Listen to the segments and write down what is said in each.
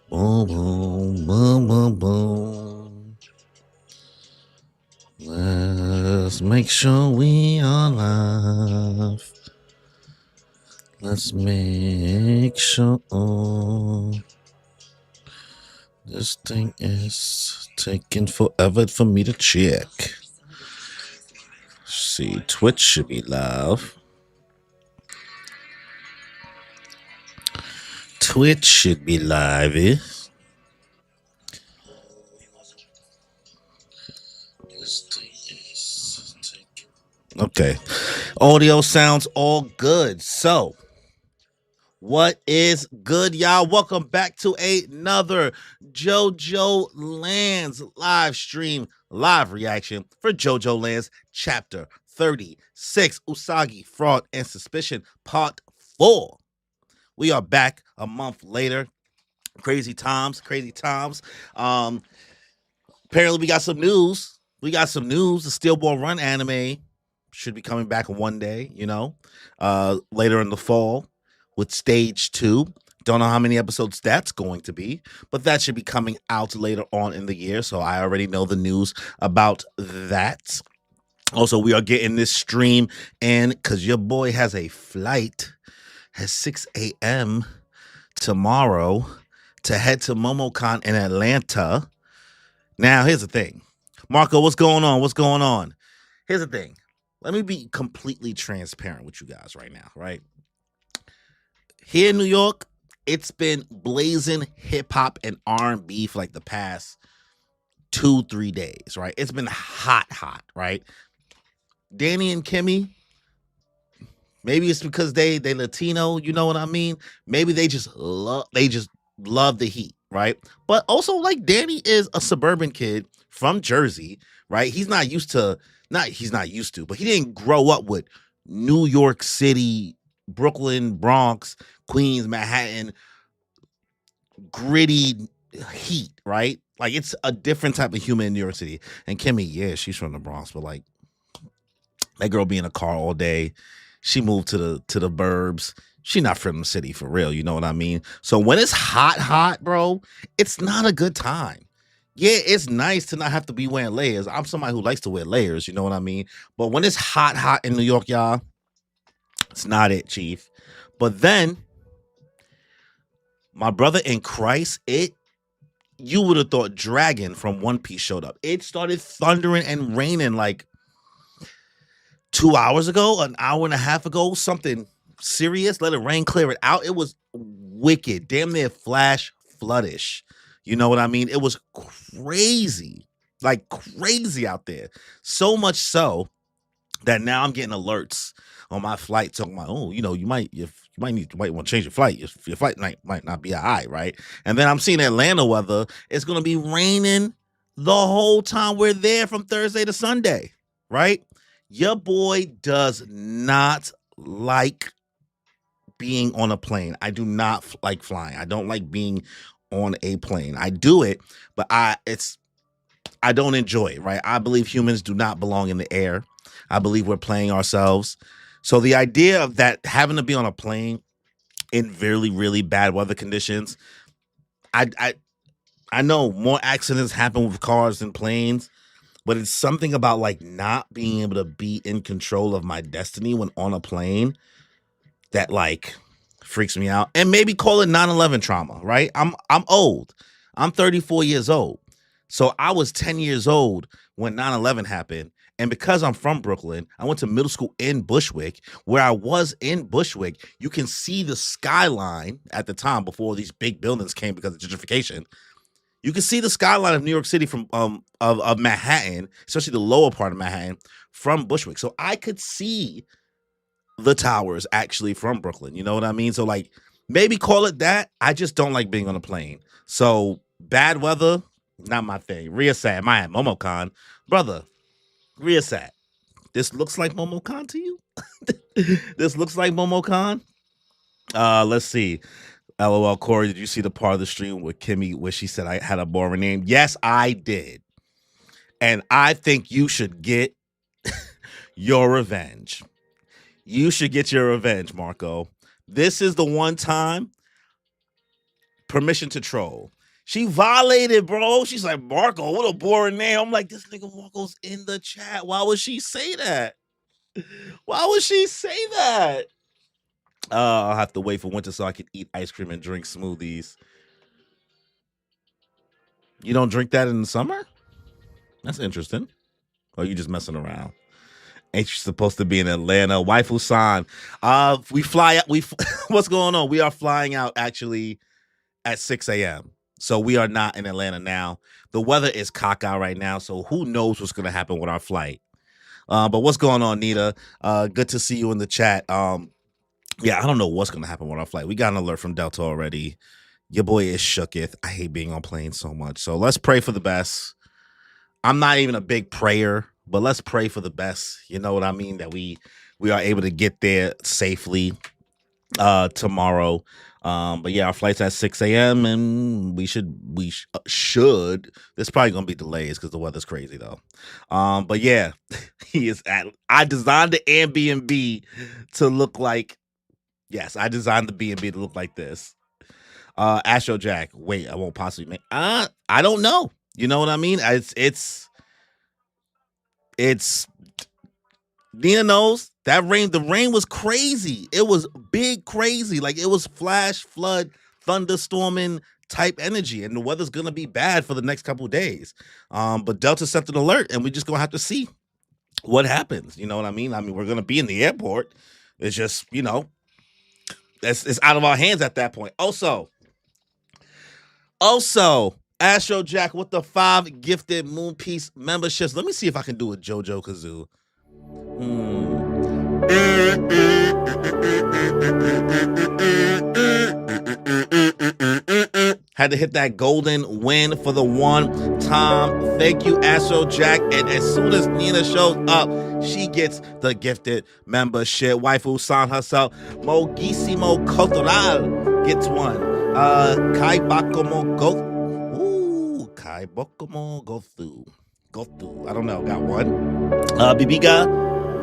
Boom, boom, boom, boom, boom. Let's make sure we are live. Let's make sure this thing is taking forever for me to check. See, Twitch should be live. Twitch should be live. Okay. Audio sounds all good. So, what is good, y'all? Welcome back to another JoJoLands live stream, live reaction for JoJoLands Chapter 36, USAGI, Fraud and Suspicion, Part 4. We are back a month later. Crazy times, crazy times. Apparently, we got some news. The Steel Ball Run anime should be coming back one day, later in the fall with stage 2. Don't know how many episodes that's going to be, but that should be coming out later on in the year. So I already know the news about that. Also, we are getting this stream in because your boy has a flight at 6 a.m. tomorrow to head to MomoCon in Atlanta. Now, here's the thing. Marco, what's going on? Here's the thing. Let me be completely transparent with you guys right now, right? Here in New York, it's been blazing hip hop and R&B for like the past 2-3 days, right? It's been hot, right? Danny and Kimmy, maybe it's because they Latino, you know what I mean? Maybe they just love the heat, right? But also, like, Danny is a suburban kid from Jersey, right? He's not used to, but he didn't grow up with New York City, Brooklyn, Bronx, Queens, Manhattan, gritty heat, right? Like, it's a different type of human in New York City. And Kimmy, yeah, she's from the Bronx, but like, that girl be in a car all day. She moved to the burbs. She not from the city for real, you know what I mean? So when it's hot, bro, it's not a good time. Yeah, it's nice to not have to be wearing layers. I'm somebody who likes to wear layers, you know what I mean? But when it's hot in New York, y'all, it's not it, Chief. But then, my brother in Christ, you would have thought Dragon from One Piece showed up. It started thundering and raining like 2 hours ago, an hour and a half ago, something serious. Let it rain, clear it out. It was wicked, damn near flash floodish. You know what I mean? It was crazy, like crazy out there. So much so that now I'm getting alerts on my flight talking about, oh, you might want to change your flight. Your flight might not be all right? And then I'm seeing Atlanta weather. It's gonna be raining the whole time we're there from Thursday to Sunday, right? Your boy does not like being on a plane. I do not like flying. I don't like being on a plane. I do it, but I don't enjoy it, right? I believe humans do not belong in the air. I believe we're playing ourselves. So the idea of that having to be on a plane in really, really bad weather conditions, I know more accidents happen with cars than planes, but it's something about like not being able to be in control of my destiny when on a plane that like freaks me out. And maybe call it 9/11 trauma, right? I'm old. I'm 34 years old. So I was 10 years old when 9/11 happened. And because I'm from Brooklyn, I went to middle school in Bushwick. Where I was in Bushwick, you can see the skyline at the time before these big buildings came because of gentrification. You can see the skyline of New York City from of Manhattan, especially the lower part of Manhattan, from Bushwick. So I could see the towers actually from Brooklyn. You know what I mean? So like maybe call it that. I just don't like being on a plane. So bad weather, not my thing. Rhea Sad, my MomoCon. Brother, Rhea Sad. This looks like MomoCon to you? This looks like MomoCon? Let's see. LOL Corey, did you see the part of the stream with Kimmy where she said I had a boring name? Yes, I did. And I think you should get your revenge. You should get your revenge, Marco. This is the one time permission to troll. She violated, bro. She's like, Marco, what a boring name. I'm like, this nigga Marco's in the chat. Why would she say that? Why would she say that? I'll have to wait for winter so I can eat ice cream and drink smoothies. You don't drink that in the summer? That's interesting. Or are you just messing around? Ain't you supposed to be in Atlanta? Waifu san. We fly out. What's going on? We are flying out actually at 6 a.m. So we are not in Atlanta now. The weather is caca right now, so who knows what's gonna happen with our flight. But what's going on, Nita? Good to see you in the chat. Yeah, I don't know what's gonna happen with our flight. We got an alert from Delta already. Your boy is shooketh. I hate being on planes so much. So let's pray for the best. I'm not even a big prayer, but let's pray for the best. You know what I mean? That we are able to get there safely tomorrow. But yeah, our flight's at 6 a.m. and we should. There's probably gonna be delays because the weather's crazy though. But yeah, I designed the Airbnb to look like. Yes, I designed the B&B to look like this. Astro Jack. Wait, I won't possibly make. I don't know. You know what I mean? It's. Nina knows that rain. The rain was crazy. It was big, crazy. Like it was flash, flood, thunderstorming type energy, and the weather's gonna be bad for the next couple of days. But Delta sent an alert, and we just gonna have to see what happens. You know what I mean? I mean, we're gonna be in the airport. It's just it's out of our hands at that point. Also, Astro Jack with the 5 gifted Moon Piece memberships. Let me see if I can do a JoJo Kazoo. Had to hit that golden win for the one time. Thank you, Astro Jack. And as soon as Nina shows up, she gets the gifted membership. Waifu san herself, Mogissimo Cultural, gets one. Kai Bakumo Kai Bokumo Gothu. I don't know. Got one. Bibiga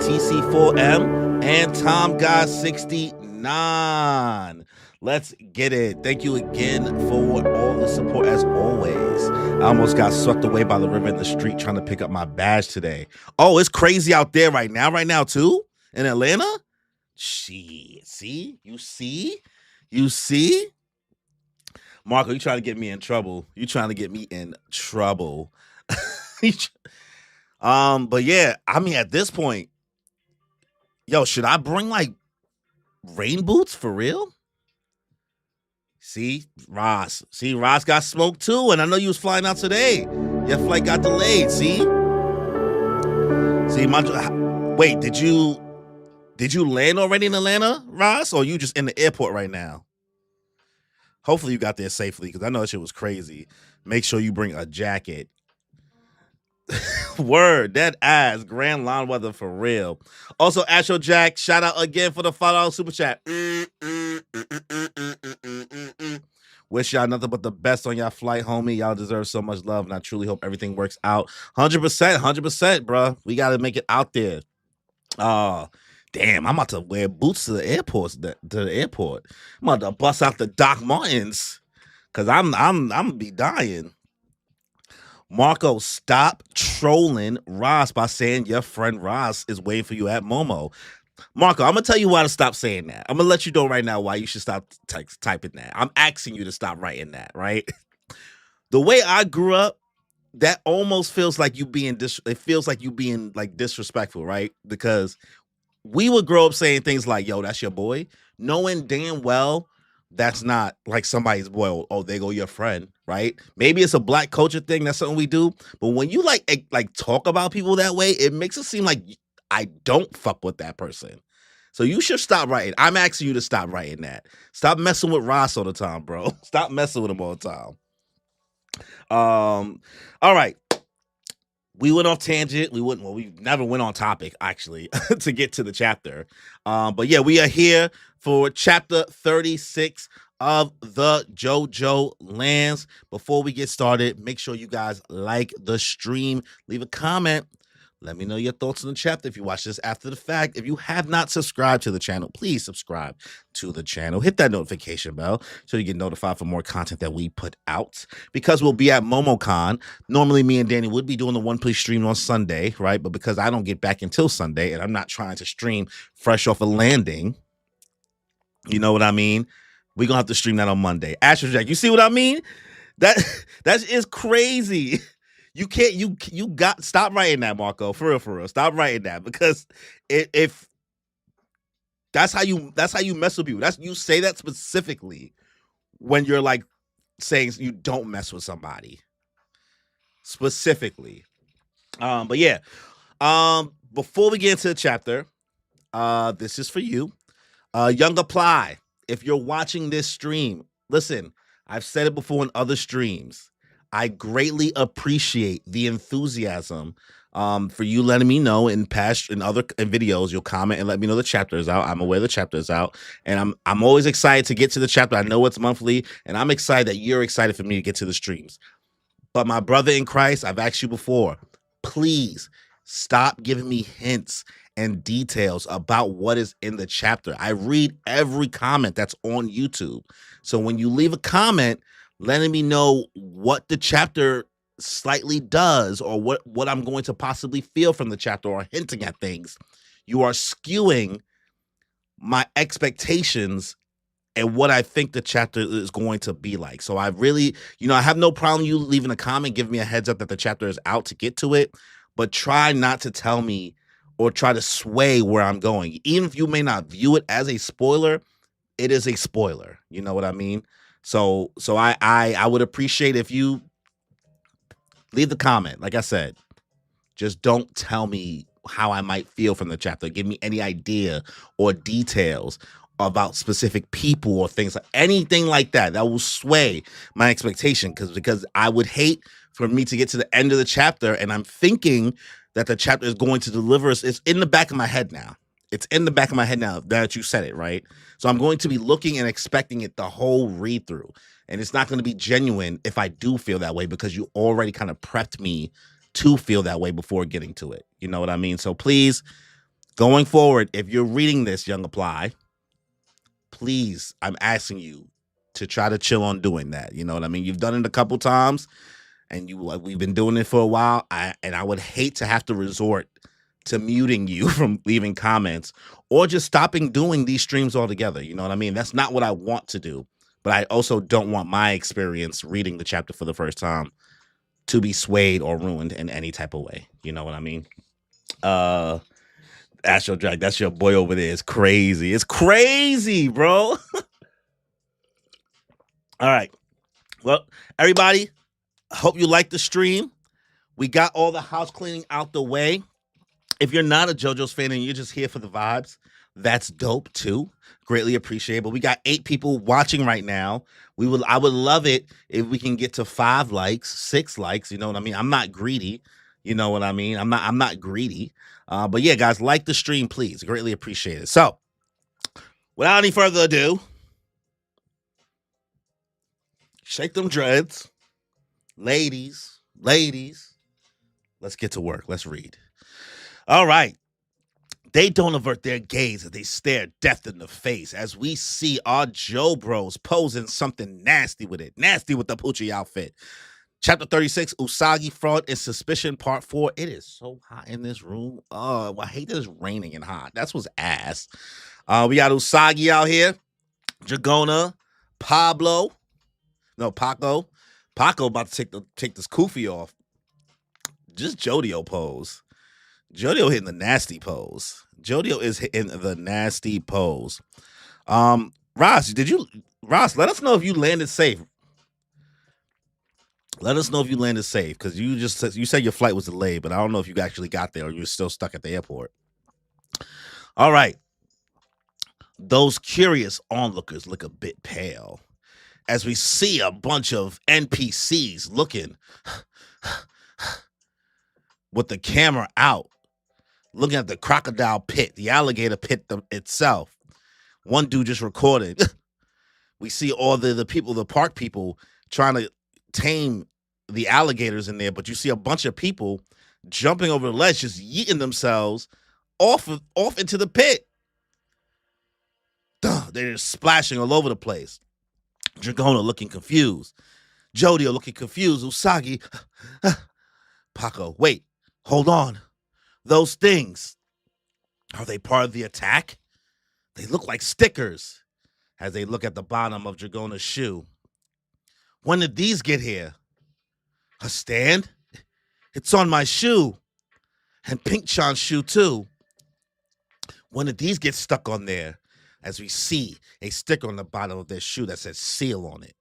TC4M and Tom God 69. Let's get it. Thank you again for all the support as always. I almost got swept away by the river in the street trying to pick up my badge today. Oh, it's crazy out there right now too in Atlanta. Shit. See? You see? Marco, you trying to get me in trouble. You trying to get me in trouble. But yeah, I mean, at this point, yo, should I bring like rain boots for real? See, Ross got smoked too, and I know you was flying out today. Your flight got delayed. See, wait, did you land already in Atlanta, Ross, or you just in the airport right now? Hopefully you got there safely because I know that shit was crazy. Make sure you bring a jacket. Word, that ass. Grand lawn weather for real. Also, Astro Jack, shout out again for the $5 super chat. Wish y'all nothing but the best on y'all flight, homie. Y'all deserve so much love, and I truly hope everything works out. 100%, bro. We got to make it out there. Damn, I'm about to wear boots to the airport. I'm about to bust out the Doc Martens because I'm gonna be dying. Marco, stop trolling Ross by saying your friend Ross is waiting for you at Momo. Marco, I'm gonna tell you why to stop saying that. I'm gonna let you know right now why you should stop typing that. I'm asking you to stop writing that, right? The way I grew up, that almost feels like you being like disrespectful, right? Because we would grow up saying things like, yo, that's your boy, knowing damn well that's not like somebody's boy. Oh, there go your friend, right? Maybe it's a black culture thing. That's something we do. But when you like talk about people that way, it makes it seem like I don't fuck with that person. So you should stop writing. I'm asking you to stop writing that. Stop messing with Ross all the time, bro. Stop messing with him all the time. All right. We went off tangent. We never went on topic, actually, to get to the chapter. But yeah, we are here for chapter 36 of the JoJoLands. Before we get started, make sure you guys like the stream, leave a comment, Let me know your thoughts on the chapter if you watch this after the fact. If you have not subscribed to the channel, please subscribe to the channel. Hit that notification bell so you get notified for more content that we put out. Because we'll be at MomoCon. Normally, me and Danny would be doing the One Piece stream on Sunday, right? But because I don't get back until Sunday and I'm not trying to stream fresh off a landing, you know what I mean? We're going to have to stream that on Monday. Astro Jack, you see what I mean? That is crazy. You can't you got stop writing that, Marco. For real. Stop writing that because if that's how you mess with people. That's you say that specifically when you're like saying you don't mess with somebody. Specifically. But yeah. Before we get into the chapter, this is for you. Young Apply. If you're watching this stream, listen, I've said it before in other streams. I greatly appreciate the enthusiasm for you letting me know in other videos. You'll comment and let me know the chapter is out. I'm aware the chapter is out, and I'm always excited to get to the chapter. I know it's monthly, and I'm excited that you're excited for me to get to the streams. But my brother in Christ, I've asked you before, please stop giving me hints and details about what is in the chapter. I read every comment that's on YouTube. So when you leave a comment letting me know what the chapter slightly does or what I'm going to possibly feel from the chapter or hinting at things, you are skewing my expectations and what I think the chapter is going to be like. So I really, I have no problem you leaving a comment, giving me a heads up that the chapter is out to get to it, but try not to tell me or try to sway where I'm going. Even if you may not view it as a spoiler, it is a spoiler. You know what I mean? So I would appreciate if you leave the comment. Like I said, just don't tell me how I might feel from the chapter. Give me any idea or details about specific people or things, anything like that will sway my expectation. Because I would hate for me to get to the end of the chapter and I'm thinking that the chapter is going to deliver us. It's in the back of my head now. It's in the back of my head now that you said it, right? So I'm going to be looking and expecting it the whole read through. And it's not going to be genuine if I do feel that way because you already kind of prepped me to feel that way before getting to it. You know what I mean? So please, going forward, if you're reading this, Young Apply, please, I'm asking you to try to chill on doing that. You know what I mean? You've done it a couple times and we've been doing it for a while. I would hate to have to resort to muting you from leaving comments or just stopping doing these streams altogether. You know what I mean? That's not what I want to do, but I also don't want my experience reading the chapter for the first time to be swayed or ruined in any type of way. You know what I mean? Astro Drag, that's your boy over there. It's crazy. It's crazy, bro. All right. Well, everybody, hope you like the stream. We got all the house cleaning out the way. If you're not a JoJo's fan and you're just here for the vibes, that's dope too. Greatly appreciate. But we got 8 people watching right now. I would love it if we can get to 5 likes, 6 likes. You know what I mean? I'm not greedy. You know what I mean? I'm not greedy. But yeah, guys, like the stream, please. Greatly appreciate it. So, without any further ado, shake them dreads. Ladies, let's get to work. Let's read. All right. They don't avert their gaze as they stare death in the face as we see our Joe bros posing something nasty with it. Nasty with the Poochie outfit. Chapter 36, Usagi, Fraud, and Suspicion, Part 4. It is so hot in this room. Oh, I hate that it's raining and hot. That's what's ass. We got Usagi out here. Dragona, Paco. Paco about to take this kufi off. Just Jodio pose. Jodio hitting the nasty pose. Jodio is hitting the nasty pose. Ross, let us know if you landed safe. Let us know if you landed safe, because you said your flight was delayed, but I don't know if you actually got there or you're still stuck at the airport. All right. Those curious onlookers look a bit pale as we see a bunch of NPCs looking with the camera out, looking at the crocodile pit, the alligator pit itself. One dude just recorded. We see all the people, the park people, trying to tame the alligators in there, but you see a bunch of people jumping over the ledge, just yeeting themselves off into the pit. Duh, they're just splashing all over the place. Dragona looking confused. Jodio looking confused. Usagi. Paco, wait, hold on. Those things, are they part of the attack? They look like stickers as they look at the bottom of Dragona's shoe. When did these get here? A stand? It's on my shoe. And Pink Chan's shoe, too. When did these get stuck on there? As we see a sticker on the bottom of their shoe that says seal on it.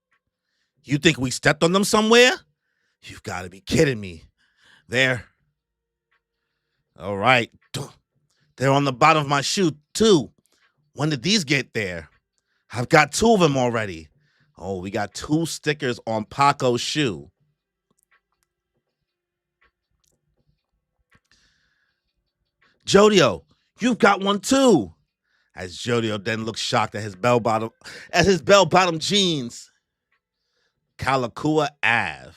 You think we stepped on them somewhere? You've got to be kidding me. There. All right. They're on the bottom of my shoe, too. When did these get there? I've got 2 of them already. Oh, we got 2 stickers on Paco's shoe. Jodio, you've got one too. As Jodio then looks shocked at his bell-bottom jeans. Kalakua Ave.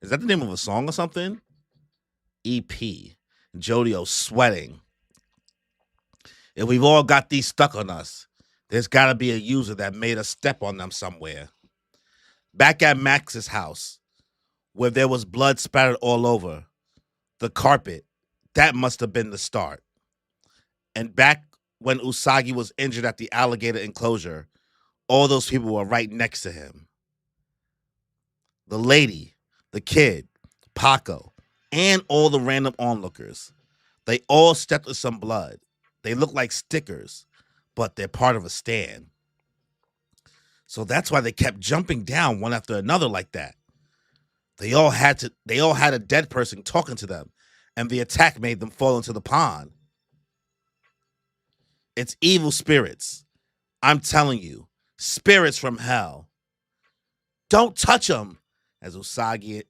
Is that the name of a song or something? EP. Jodio sweating. If we've all got these stuck on us, there's got to be a user that made us step on them somewhere. Back at Max's house, where there was blood spattered all over the carpet, that must have been the start. And back when Usagi was injured at the alligator enclosure, all those people were right next to him. The lady, the kid, Paco, and all the random onlookers. They all stepped with some blood. They look like stickers, but they're part of a stand. So that's why they kept jumping down one after another like that. They all had a dead person talking to them, and the attack made them fall into the pond. It's evil spirits. I'm telling you, spirits from hell. Don't touch them, as Usagi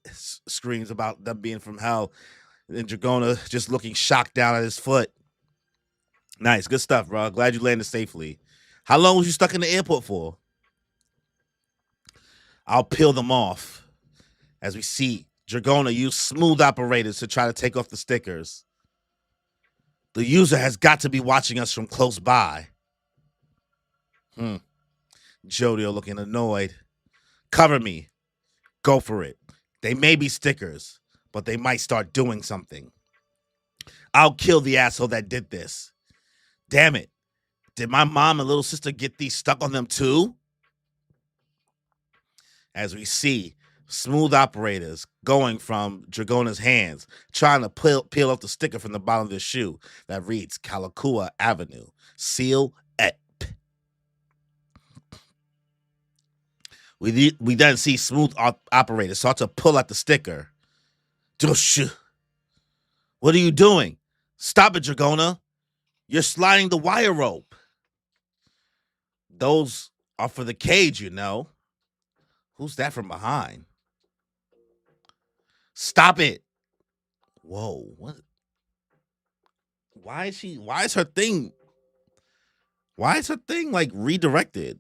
screams about them being from hell, and Dragona just looking shocked down at his foot. Nice, good stuff, bro. Glad you landed safely. How long was you stuck in the airport for? I'll peel them off. As we see Dragona use smooth operators to try to take off the stickers. The user has got to be watching us from close by. Jodio looking annoyed. Cover me. Go for it. They may be stickers, but they might start doing something. I'll kill the asshole that did this. Damn it. Did my mom and little sister get these stuck on them too? As we see smooth operators going from Dragona's hands, trying to peel off the sticker from the bottom of the shoe that reads Kalakua Avenue. Seal et. We then see smooth operators start to pull at the sticker. What are you doing? Stop it, Dragona. You're sliding the wire rope. Those are for the cage, you know. Who's that from behind? Stop it. Whoa, what? Why is her thing like redirected?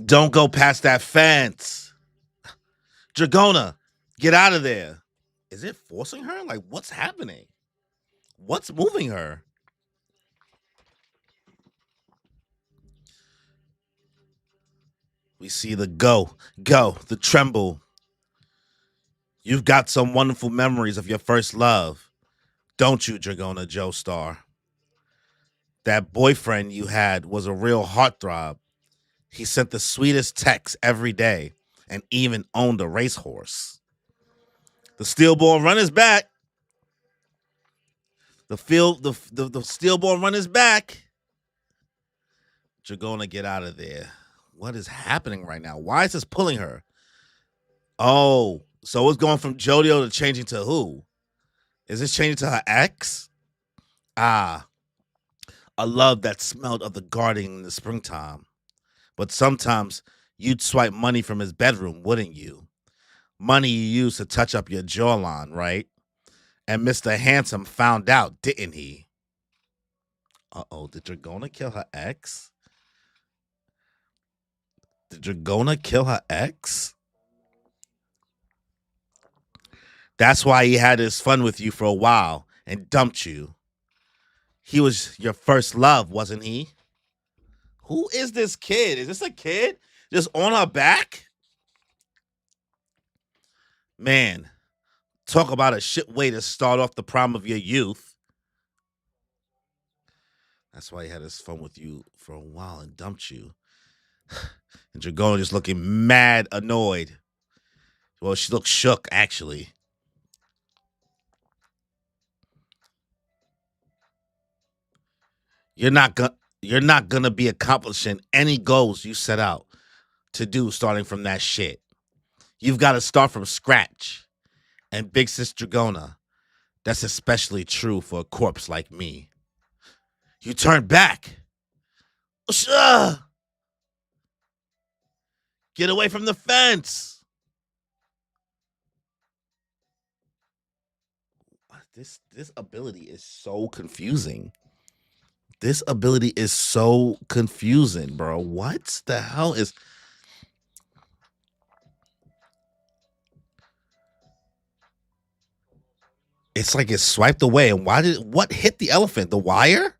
Don't go past that fence. Dragona, get out of there. Is it forcing her? Like, what's happening? What's moving her? We see the go, the tremble. You've got some wonderful memories of your first love, don't you, Dragona Joestar? That boyfriend you had was a real heartthrob. He sent the sweetest texts every day and even owned a racehorse. The steel ball run is back. The steel ball run is back. Dragona, get out of there. What is happening right now? Why is this pulling her? Oh, so it's going from Jodio to changing to who? Is this changing to her ex? Ah, a love that smelled of the garden in the springtime. But sometimes you'd swipe money from his bedroom, wouldn't you? Money you used to touch up your jawline, right? And Mr. Handsome found out, didn't he? Uh-oh, did Dragona kill her ex? Did Dragona kill her ex? That's why he had his fun with you for a while and dumped you. He was your first love, wasn't he? Who is this kid? Is this a kid just on her back? Man, talk about a shit way to start off the prime of your youth. That's why he had his fun with you for a while and dumped you. And Dragona just looking mad annoyed. Well, she looked shook, actually. You're not gonna be accomplishing any goals you set out to do starting from that shit. You've got to start from scratch. And Big Sis Dragona, that's especially true for a corpse like me. You turn back. Get away from the fence. This ability is so confusing. This ability is so confusing, bro. What the hell is... It's like it's swiped away. And what hit the elephant? The wire?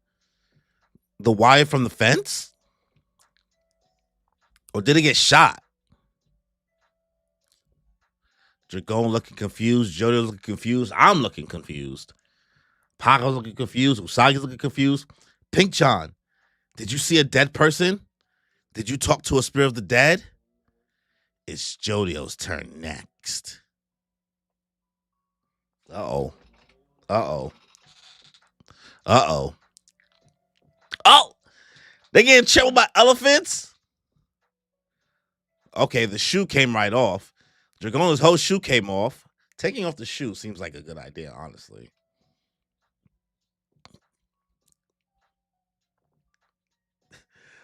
The wire from the fence? Or did it get shot? Dragon looking confused. JoJo looking confused. I'm looking confused. Paco's looking confused. Usagi's looking confused. Pink Chan, did you see a dead person? Did you talk to a spirit of the dead? It's JoJo's turn next. Uh-oh. Uh-oh. Uh-oh. Oh! They getting chilled by elephants? Okay, the shoe came right off. Dragona's whole shoe came off. Taking off the shoe seems like a good idea, honestly.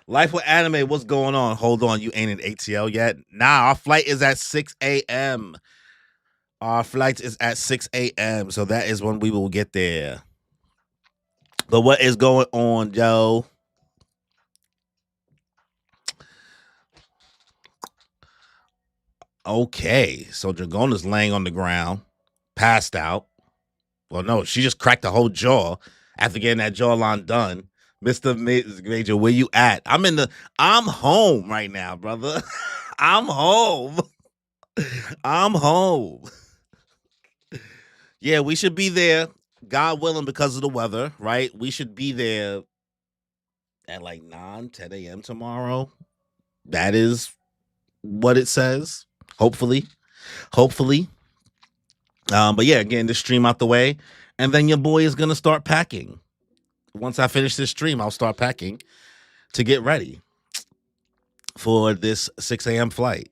Life with Anime, what's going on? Hold on, you ain't in ATL yet? Nah, our flight is at 6 a.m. Our flight is at 6 a.m., so that is when we will get there. But what is going on, Joe? Okay, so Dragona's laying on the ground, passed out. Well, no, she just cracked the whole jaw after getting that jawline done. Mr. Major, where you at? I'm home right now, brother. I'm home. I'm home. Yeah, we should be there, God willing, because of the weather, right? We should be there at like 9, 10 a.m. tomorrow. That is what it says. Hopefully. But yeah, getting this stream out the way. And then your boy is going to start packing. Once I finish this stream, I'll start packing to get ready for this 6 a.m. flight.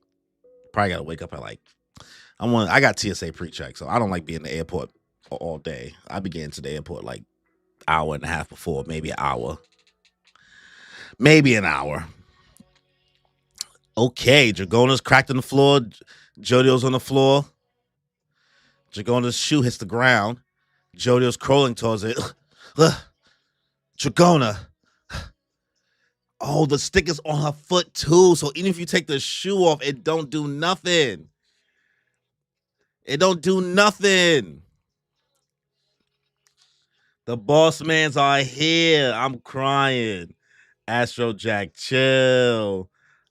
Probably got to wake up at like, I got TSA pre-check, so I don't like being in the airport all day. I be getting to the airport like hour and a half before, maybe an hour. Maybe an hour. Okay, Dragona's cracked on the floor. JoJo's on the floor. Dragona's shoe hits the ground. JoJo's crawling towards it. Dragona. Oh, the stick is on her foot too. So even if you take the shoe off, it don't do nothing. It don't do nothing. The boss mans are here. I'm crying. Astro Jack, chill.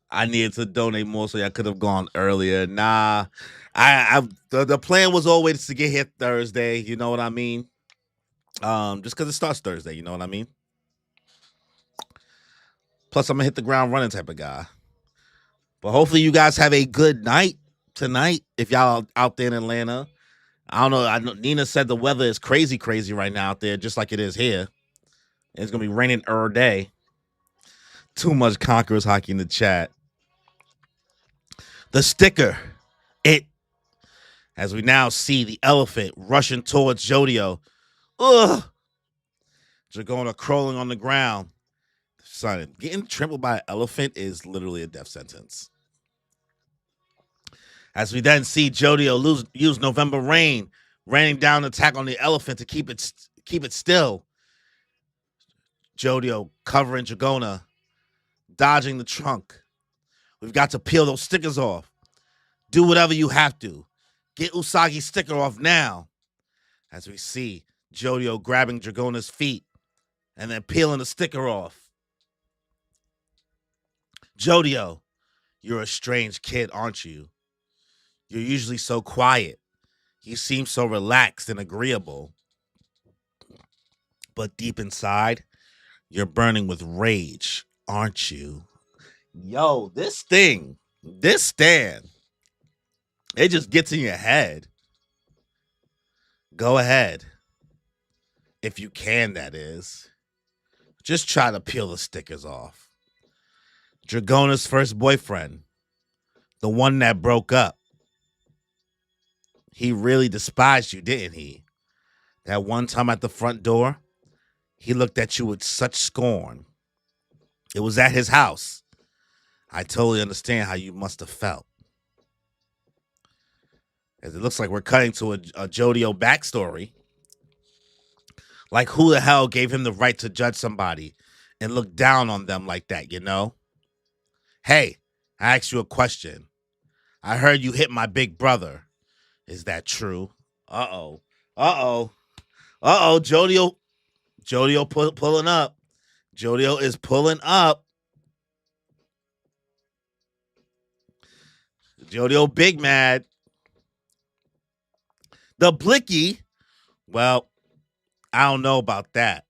I needed to donate more, so I could have gone earlier. Nah, the plan was always to get here Thursday. You know what I mean? Just because it starts Thursday. You know what I mean? Plus, I'm gonna hit the ground running type of guy. But hopefully, you guys have a good night tonight. If y'all out there in Atlanta, I don't know. I know Nina said the weather is crazy right now out there, just like it is here. It's gonna be raining every day. Too much Conquerors hockey in the chat. The sticker, as we now see the elephant rushing towards JoJo. Ugh. Dragona crawling on the ground. Son, getting trampled by an elephant is literally a death sentence. As we then see JoJo use November Rain, raining down an attack on the elephant to keep it still. JoJo covering Dragona, dodging the trunk. We've got to peel those stickers off. Do whatever you have to. Get Usagi's sticker off now. As we see Jodio grabbing Dragona's feet and then peeling the sticker off. Jodio, you're a strange kid, aren't you? You're usually so quiet. You seem so relaxed and agreeable. But deep inside, you're burning with rage, aren't you? Yo, this stand, it just gets in your head. Go ahead. If you can, that is. Just try to peel the stickers off. Dragona's first boyfriend, the one that broke up. He really despised you, didn't he? That one time at the front door, he looked at you with such scorn. It was at his house. I totally understand how you must have felt. As it looks like we're cutting to a Jodio backstory. Like, who the hell gave him the right to judge somebody and look down on them like that, you know? Hey, I asked you a question. I heard you hit my big brother. Is that true? Uh-oh. Uh-oh. Uh-oh. Jodio pulling up. Jodio is pulling up. Jodio big mad. The blicky, well, I don't know about that.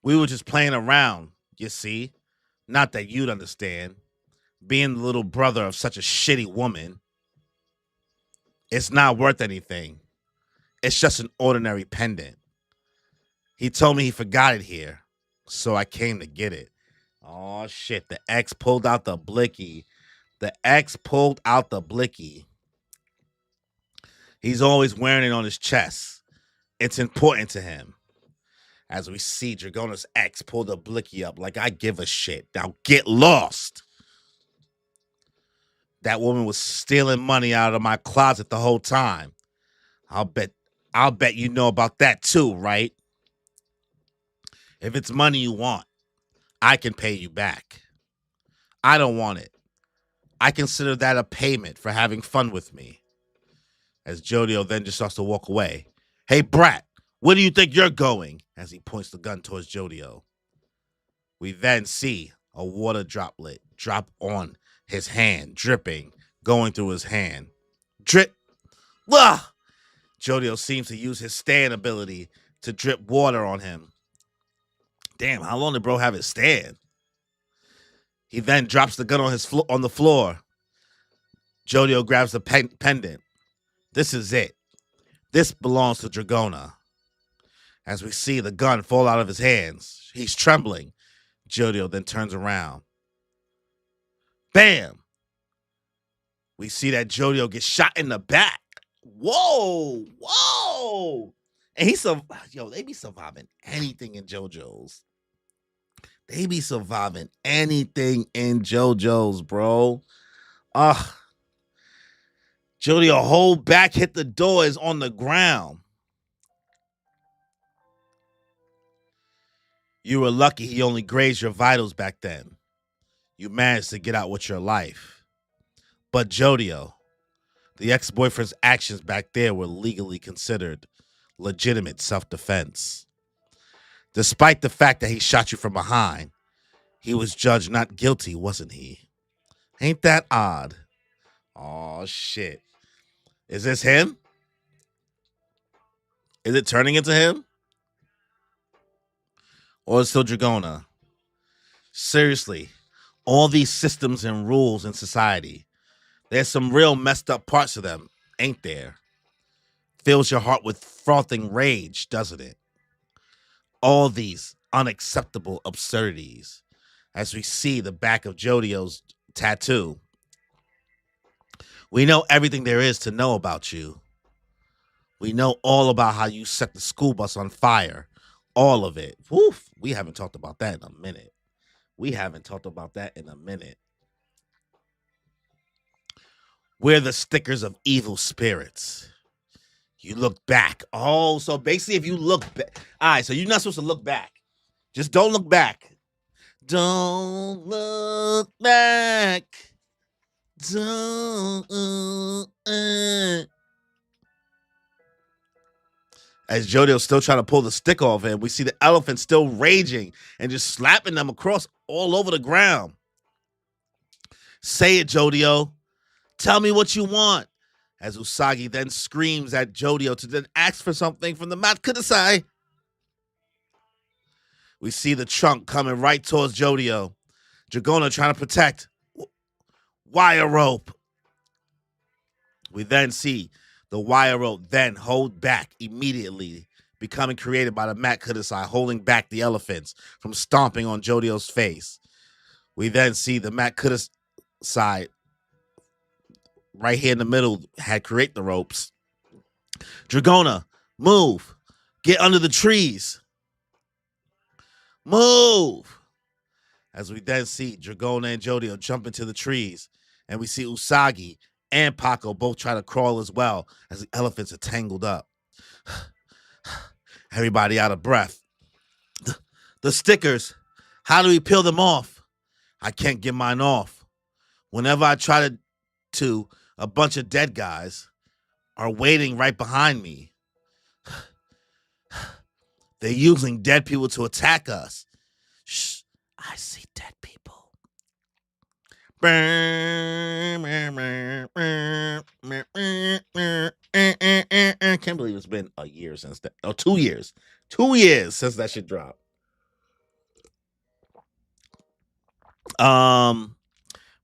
We were just playing around, you see. Not that you'd understand. Being the little brother of such a shitty woman, it's not worth anything. It's just an ordinary pendant. He told me he forgot it here, so I came to get it. Oh, shit. The ex pulled out the blicky. He's always wearing it on his chest. It's important to him. As we see Dragona's ex pull the blicky up like, I give a shit. Now get lost. That woman was stealing money out of my closet the whole time. I'll bet you know about that too, right? If it's money you want, I can pay you back. I don't want it. I consider that a payment for having fun with me. As Jodio then just starts to walk away. Hey, brat, where do you think you're going? As he points the gun towards Jodio. We then see a water droplet drop on his hand, dripping, going through his hand. Drip. Ugh! Jodio seems to use his stand ability to drip water on him. Damn, how long did bro have his stand? He then drops the gun on the floor. Jodio grabs the pendant. This is it. This belongs to Dragona. As we see the gun fall out of his hands, he's trembling. Jodio then turns around. Bam! We see that Jodio gets shot in the back. Whoa! Whoa! And they be surviving anything in JoJo's. They be surviving anything in JoJo's, bro. Jodio whole back hit the door, is on the ground. You were lucky he only grazed your vitals back then. You managed to get out with your life. But Jodio, the ex-boyfriend's actions back there were legally considered legitimate self-defense. Despite the fact that he shot you from behind, he was judged not guilty, wasn't he? Ain't that odd? Oh, shit. Is this him? Is it turning into him? Or is it still Dragona? Seriously, all these systems and rules in society, there's some real messed up parts of them, ain't there? Fills your heart with frothing rage, doesn't it? All these unacceptable absurdities. As we see the back of Jodio's tattoo. We know everything there is to know about you. We know all about how you set the school bus on fire. All of it. Woof. We haven't talked about that in a minute. We're the stickers of evil spirits. You look back. Oh, so basically if you look back. All right, so you're not supposed to look back. Just don't look back. Don't look back. Don't. As JoJo's still trying to pull the stick off him, we see the elephant still raging and just slapping them across all over the ground. Say it, JoJo. Tell me what you want. As Usagi then screams at JoJo to then ask for something from the Mat Kudasai. We see the trunk coming right towards JoJo. Dragona trying to protect. Wire rope. We then see the wire rope then hold back immediately, becoming created by the Mat Kudasai, holding back the elephants from stomping on JoJo's face. We then see the Mat Kudasai right here in the middle had create the ropes. Dragona, move. Get under the trees. Move. As we then see Dragona and JoJo jump into the trees. And we see Usagi and Paco both try to crawl as well as the elephants are tangled up. Everybody out of breath. The stickers. How do we peel them off? I can't get mine off. Whenever I try to, a bunch of dead guys are waiting right behind me. They're using dead people to attack us. Shh, I see dead people. I can't believe it's been a year since that. Oh, 2 years. 2 years since that shit dropped.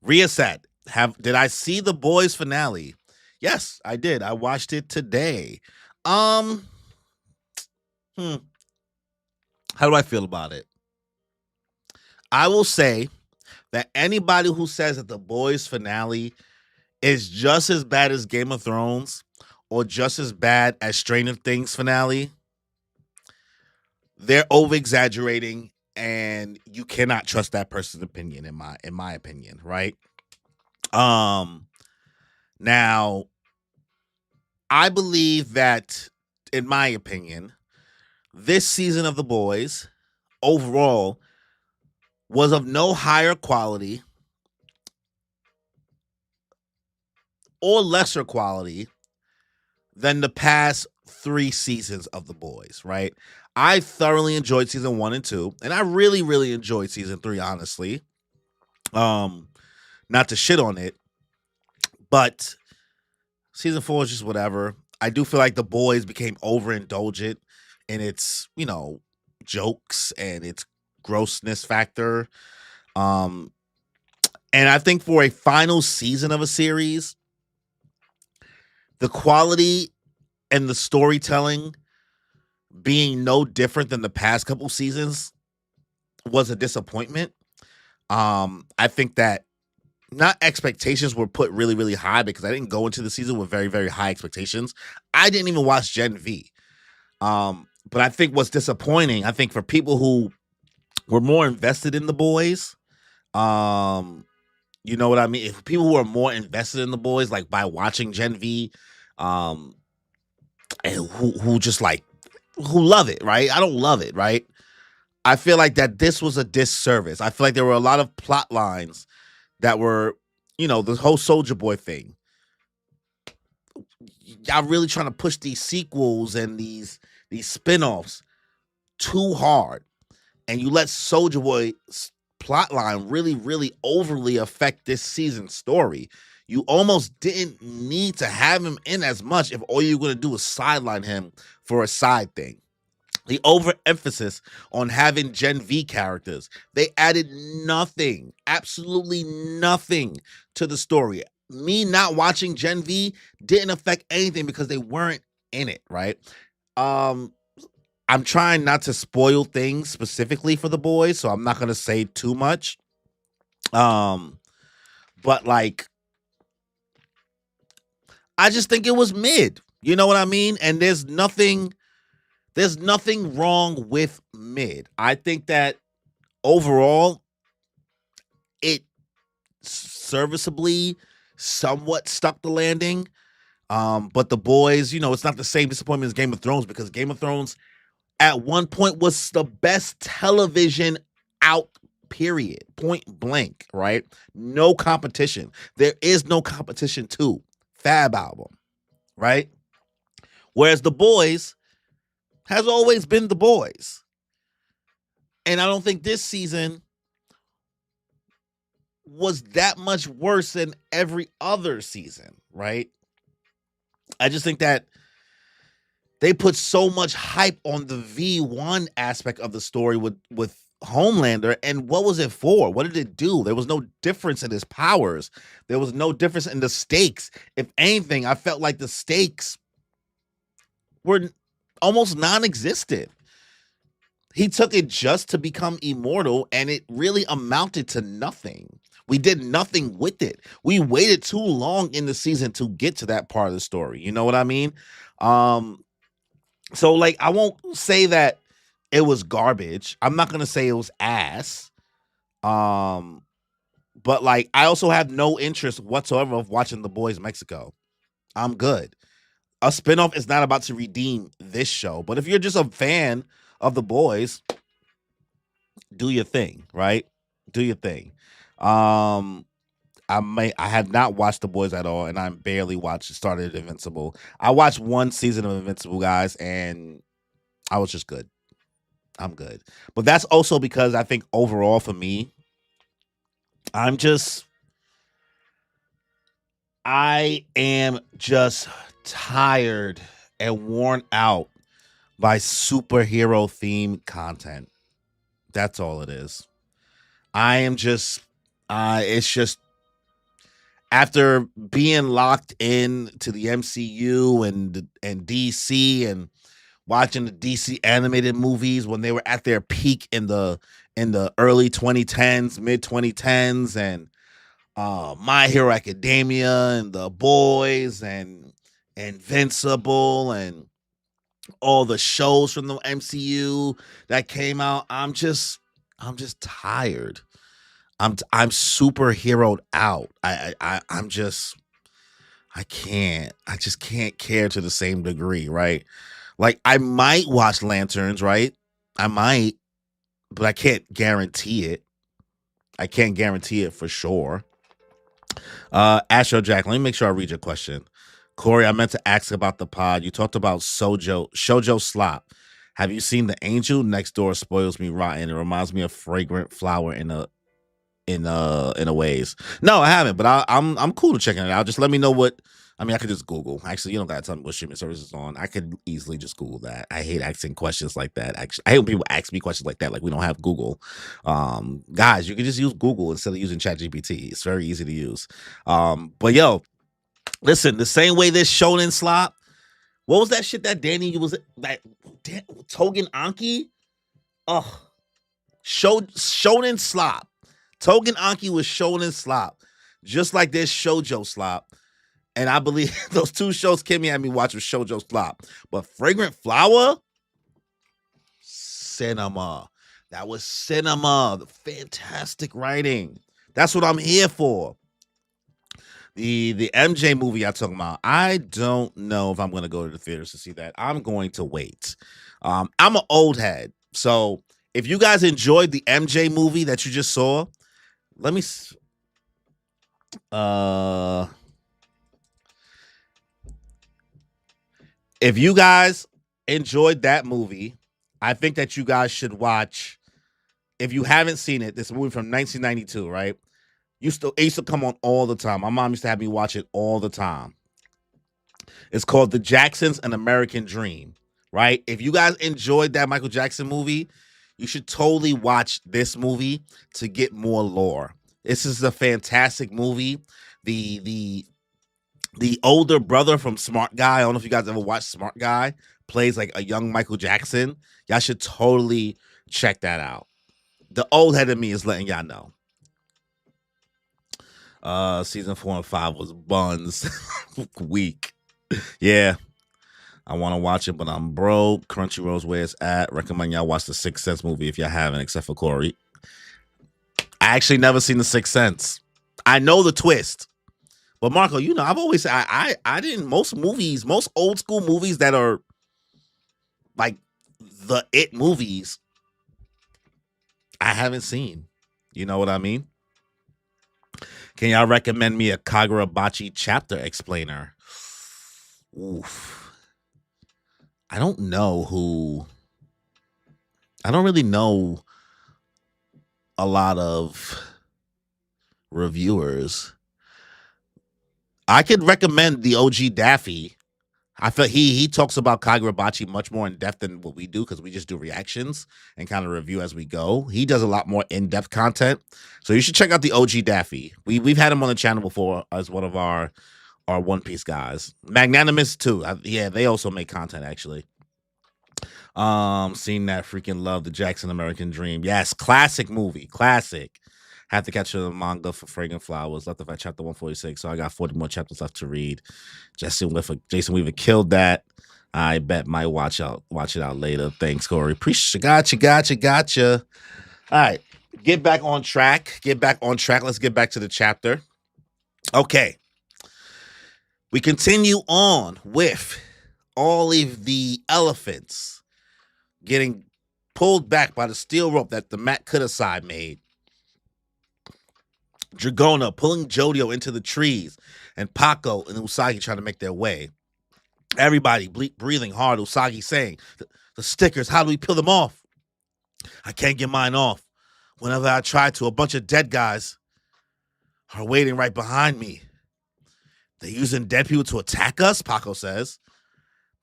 Rhea said, did I see The Boys finale? Yes, I did. I watched it today. How do I feel about it? I will say that anybody who says that The Boys finale is just as bad as Game of Thrones or just as bad as Stranger Things finale, they're over-exaggerating, and you cannot trust that person's opinion, in my opinion, right? Now, I believe that, in my opinion, this season of The Boys overall was of no higher quality or lesser quality than the past 3 seasons of The Boys, right? I thoroughly enjoyed season 1 and 2, and I really, really enjoyed season 3, honestly. Not to shit on it, but season 4 is just whatever. I do feel like The Boys became overindulgent in its, jokes and its grossness factor. And I think for a final season of a series, the quality and the storytelling being no different than the past couple seasons was a disappointment. I think that not expectations were put really, really high because I didn't go into the season with very, very high expectations. I didn't even watch Gen V. But I think what's disappointing, I think for people who were more invested in The Boys, you know what I mean? If people who are more invested in The Boys, like by watching Gen V, and who just like, who love it, right? I don't love it, right? I feel like that this was a disservice. I feel like there were a lot of plot lines that were, the whole Soldier Boy thing. Y'all really trying to push these sequels and these spinoffs too hard. And you let Soldier Boy's plotline really, really overly affect this season's story. You almost didn't need to have him in as much if all you're going to do is sideline him for a side thing. The overemphasis on having Gen V characters, they added nothing, absolutely nothing to the story. Me not watching Gen V didn't affect anything because they weren't in it, right? I'm trying not to spoil things specifically for The Boys, so I'm not going to say too much. But like, I just think it was mid. You know what I mean? And there's nothing wrong with mid. I think that overall, it serviceably somewhat stuck the landing. But The Boys, it's not the same disappointment as Game of Thrones because Game of Thrones at one point was the best television out period, point blank, right? No competition. There is no competition to Fab album, right? Whereas The Boys has always been The Boys. And I don't think this season was that much worse than every other season, right? I just think that they put so much hype on the V1 aspect of the story with Homelander, and what was it for? What did it do? There was no difference in his powers. There was no difference in the stakes. If anything, I felt like the stakes were almost non-existent. He took it just to become immortal, and it really amounted to nothing. We did nothing with it. We waited too long in the season to get to that part of the story. You know what I mean? So like I won't say that it was garbage. I'm not gonna say it was ass. But like I also have no interest whatsoever of watching The Boys Mexico. I'm good. A spinoff is not about to redeem this show. But if you're just a fan of The Boys, do your thing, right? Do your thing. I have not watched The Boys at all, and I barely started Invincible. I watched one season of Invincible, guys, and I was just good. I'm good. But that's also because I think overall for me, I am just tired and worn out by superhero themed content. That's all it is. I am just it's just after being locked in to the MCU and DC and watching the DC animated movies when they were at their peak in the early 2010s, mid 2010s, and My Hero Academia and The Boys and Invincible and all the shows from the MCU that came out. I'm just tired. I'm superheroed out. I'm just I just can't care to the same degree, right? Like I might watch Lanterns, right? I might, but I can't guarantee it. I can't guarantee it for sure. Astro Jack, let me make sure I read your question. Corey, I meant to ask about the pod. You talked about Shoujo Slop. Have you seen The Angel? Next Door spoils me rotten. It reminds me of fragrant flower in a ways. No, I haven't, but I'm cool to checking it out. Just let me know what. I mean, I could just Google. Actually, you don't gotta tell me what streaming service is on. I could easily just Google that. I hate asking questions like that. Actually, I hate when people ask me questions like that. Like we don't have Google. Guys, you can just use Google instead of using ChatGPT. It's very easy to use. But yo, listen, the same way this Shonen Slop. What was that shit that Danny was that Togen Anki? Ugh. Shonen Slop. Togen Anki was Shonen Slop. Just like this Shoujo Slop. And I believe those two shows Kimmy had me watch was Shoujo Slop. But Fragrant Flower? Cinema. That was cinema. The fantastic writing. That's what I'm here for. The MJ movie I'm talking about, I don't know if I'm going to go to the theaters to see that. I'm going to wait. I'm an old head. So if you guys enjoyed the MJ movie that you just saw, let me if you guys enjoyed that movie, I think that you guys should watch. If you haven't seen it, this movie from 1992, right? It used to come on all the time. My mom used to have me watch it all the time. It's called The Jacksons: An American Dream, right? If you guys enjoyed that Michael Jackson movie, you should totally watch this movie to get more lore. This is a fantastic movie. The older brother from Smart Guy, I don't know if you guys ever watched Smart Guy, plays like a young Michael Jackson. Y'all should totally check that out. The old head of me is letting y'all know. Season 4 and 5 was buns. Weak. Yeah. I want to watch it, but I'm broke. Crunchyroll's where it's at. Recommend y'all watch the Sixth Sense movie if y'all haven't, except for Corey. I actually never seen the Sixth Sense. I know the twist. But Marco, you know, I've always said I didn't most old school movies that are like the It movies, I haven't seen. You know what I mean? Can y'all recommend me a Kagurabachi chapter explainer? Oof. I don't know who. I don't really know a lot of reviewers. I could recommend the OG Daffy. I feel he talks about Kagurabachi much more in depth than what we do because we just do reactions and kind of review as we go. He does a lot more in depth content, so you should check out the OG Daffy. We've had him on the channel before as one of our One Piece guys. Magnanimous too. Yeah, they also make content actually. Seen that, freaking love the Jackson American Dream. Yes, classic movie, classic. Have to catch the manga for Fragrant Flowers. Left at chapter 146, so I got 40 more chapters left to read. Jason Weaver killed that. I bet might watch it out later. Thanks, Corey. Appreciate you. Gotcha. All right, get back on track. Let's get back to the chapter. Okay, we continue on with all of the elephants getting pulled back by the steel rope that the Matt Kudasai made. Dragona pulling Jodio into the trees, and Paco and Usagi trying to make their way. Everybody breathing hard. Usagi saying, the stickers, how do we peel them off? I can't get mine off. Whenever I try to, a bunch of dead guys are waiting right behind me. They're using dead people to attack us, Paco says.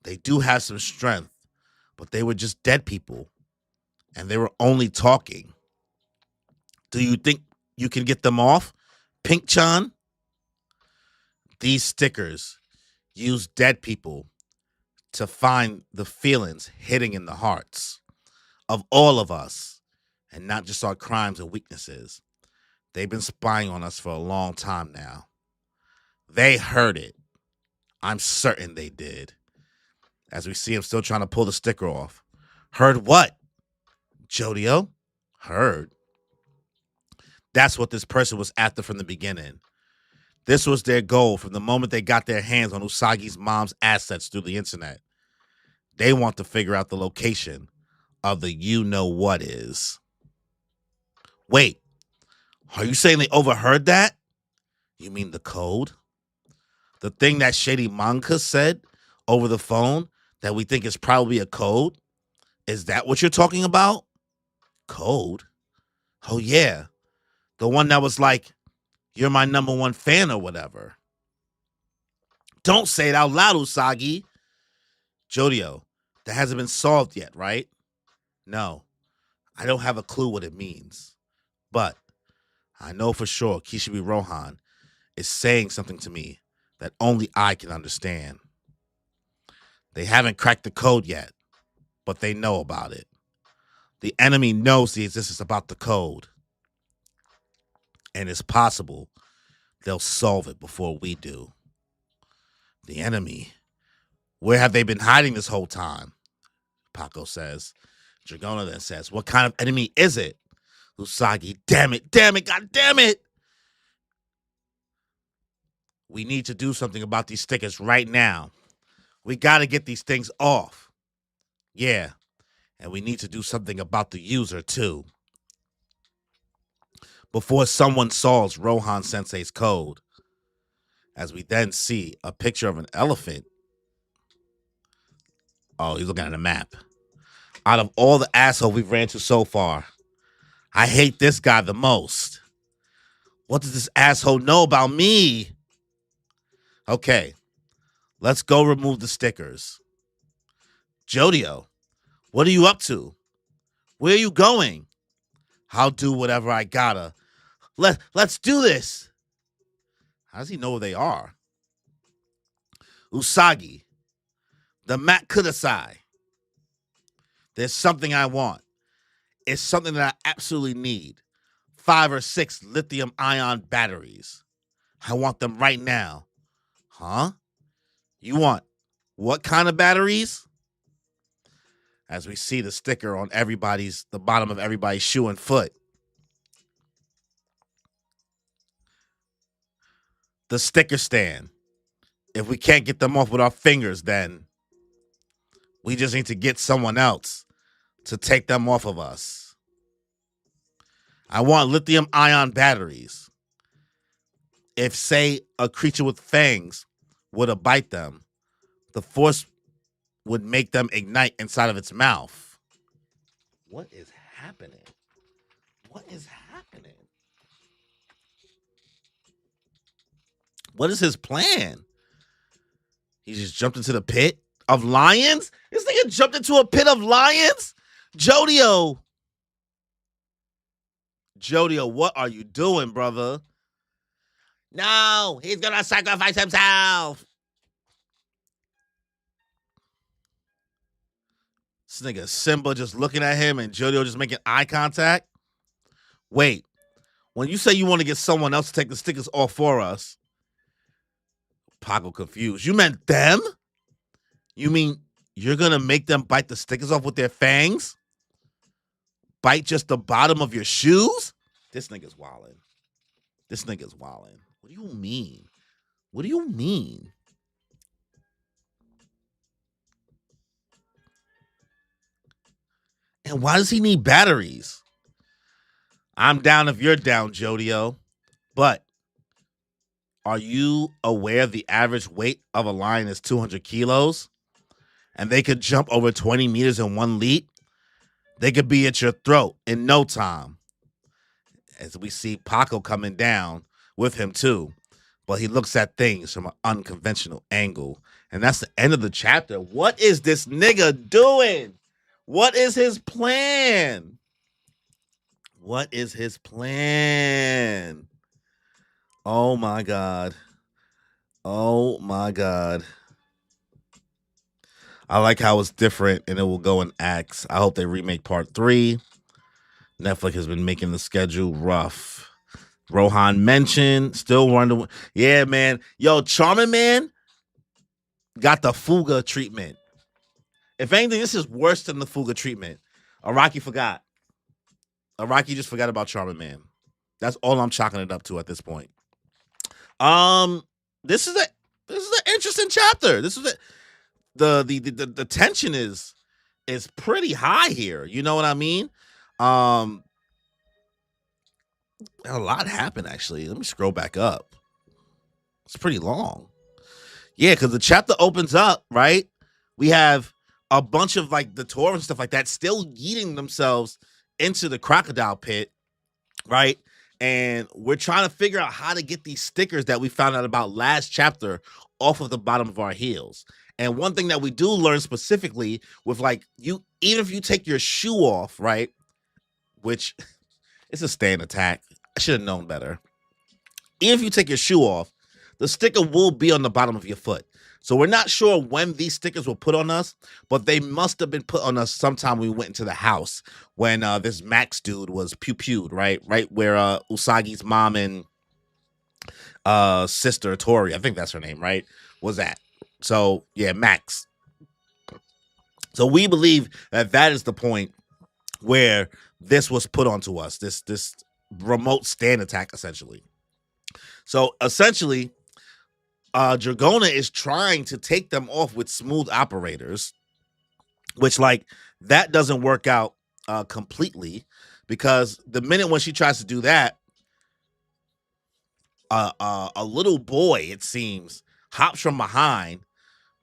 They do have some strength, but they were just dead people, and they were only talking. Do you think you can get them off, Pink-chan? These stickers use dead people to find the feelings hidden in the hearts of all of us, and not just our crimes and weaknesses. They've been spying on us for a long time now. They heard it. I'm certain they did. As we see him still trying to pull the sticker off. Heard what? Jodio? Heard. That's what this person was after from the beginning. This was their goal from the moment they got their hands on Usagi's mom's assets through the internet. They want to figure out the location of the you-know-what is. Wait, are you saying they overheard that? You mean the code? The thing that Shady Manga said over the phone that we think is probably a code? Is that what you're talking about? Code? Oh, yeah. The one that was like, you're my number one fan or whatever. Don't say it out loud, Usagi. Jodio, that hasn't been solved yet, right? No, I don't have a clue what it means. But I know for sure Kishibe Rohan is saying something to me that only I can understand. They haven't cracked the code yet, but they know about it. The enemy knows the existence about the code. And it's possible they'll solve it before we do. The enemy. Where have they been hiding this whole time? Paco says. Dragona then says, what kind of enemy is it? Usagi, damn it, god damn it. We need to do something about these stickers right now. We got to get these things off. Yeah, and we need to do something about the user too. Before someone solves Rohan Sensei's code. As we then see a picture of an elephant. Oh, he's looking at a map. Out of all the assholes we've ran to so far, I hate this guy the most. What does this asshole know about me? Okay, let's go remove the stickers. Jodio, what are you up to? Where are you going? I'll do whatever I gotta. Let's do this. How does he know where they are? Usagi, the Matt Kudasai. There's something I want. It's something that I absolutely need. 5 or 6 lithium-ion batteries. I want them right now. Huh? You want what kind of batteries? As we see the sticker on the bottom of everybody's shoe and foot. The sticker stand. If we can't get them off with our fingers, then we just need to get someone else to take them off of us. I want lithium ion batteries. If, say, a creature with fangs were to bite them, the force would make them ignite inside of its mouth. What is happening? What is happening? What is his plan? He just jumped into the pit of lions? This nigga jumped into a pit of lions? Jodio, what are you doing, brother? No, he's gonna sacrifice himself. This nigga Simba just looking at him and Jodio just making eye contact. Wait, when you say you want to get someone else to take the stickers off for us, Paco confused. You meant them? You mean you're gonna make them bite the stickers off with their fangs? Bite just the bottom of your shoes? This nigga's wildin'. What do you mean? What do you mean? And why does he need batteries? I'm down if you're down, Jodio. But are you aware the average weight of a lion is 200 kilos? And they could jump over 20 meters in one leap? They could be at your throat in no time. As we see Paco coming down with him too. But he looks at things from an unconventional angle. And that's the end of the chapter. What is this nigga doing? What is his plan? What is his plan? Oh my God. Oh my God. I like how it's different and it will go in acts. I hope they remake part 3. Netflix has been making the schedule rough. Rohan mentioned, still wondering. Yeah, man. Yo, Charmin Man got the Fuga treatment. If anything, this is worse than the Fuga treatment. Araki forgot. Araki just forgot about Charmin Man. That's all I'm chalking it up to at this point. This is an interesting chapter. This is the tension is pretty high here. You know what I mean? A lot happened actually. Let me scroll back up. It's pretty long. Yeah, because the chapter opens up, right? We have a bunch of like the Torah and stuff like that still yeeting themselves into the crocodile pit, right? And we're trying to figure out how to get these stickers that we found out about last chapter off of the bottom of our heels. And one thing that we do learn specifically with like you, even if you take your shoe off, right? Which it's a stand attack. I should have known better. Even if you take your shoe off, the sticker will be on the bottom of your foot. So we're not sure when these stickers were put on us, but they must have been put on us sometime we went into the house when this Max dude was pew-pewed, right? Right where Usagi's mom and sister, Tori, I think that's her name, right? Was at. So, yeah, Max. So we believe that that is the point where this was put onto us, this remote stand attack, essentially. So, essentially, Dragona is trying to take them off with smooth operators, which, like, that doesn't work out completely because the minute when she tries to do that, a little boy, it seems, hops from behind,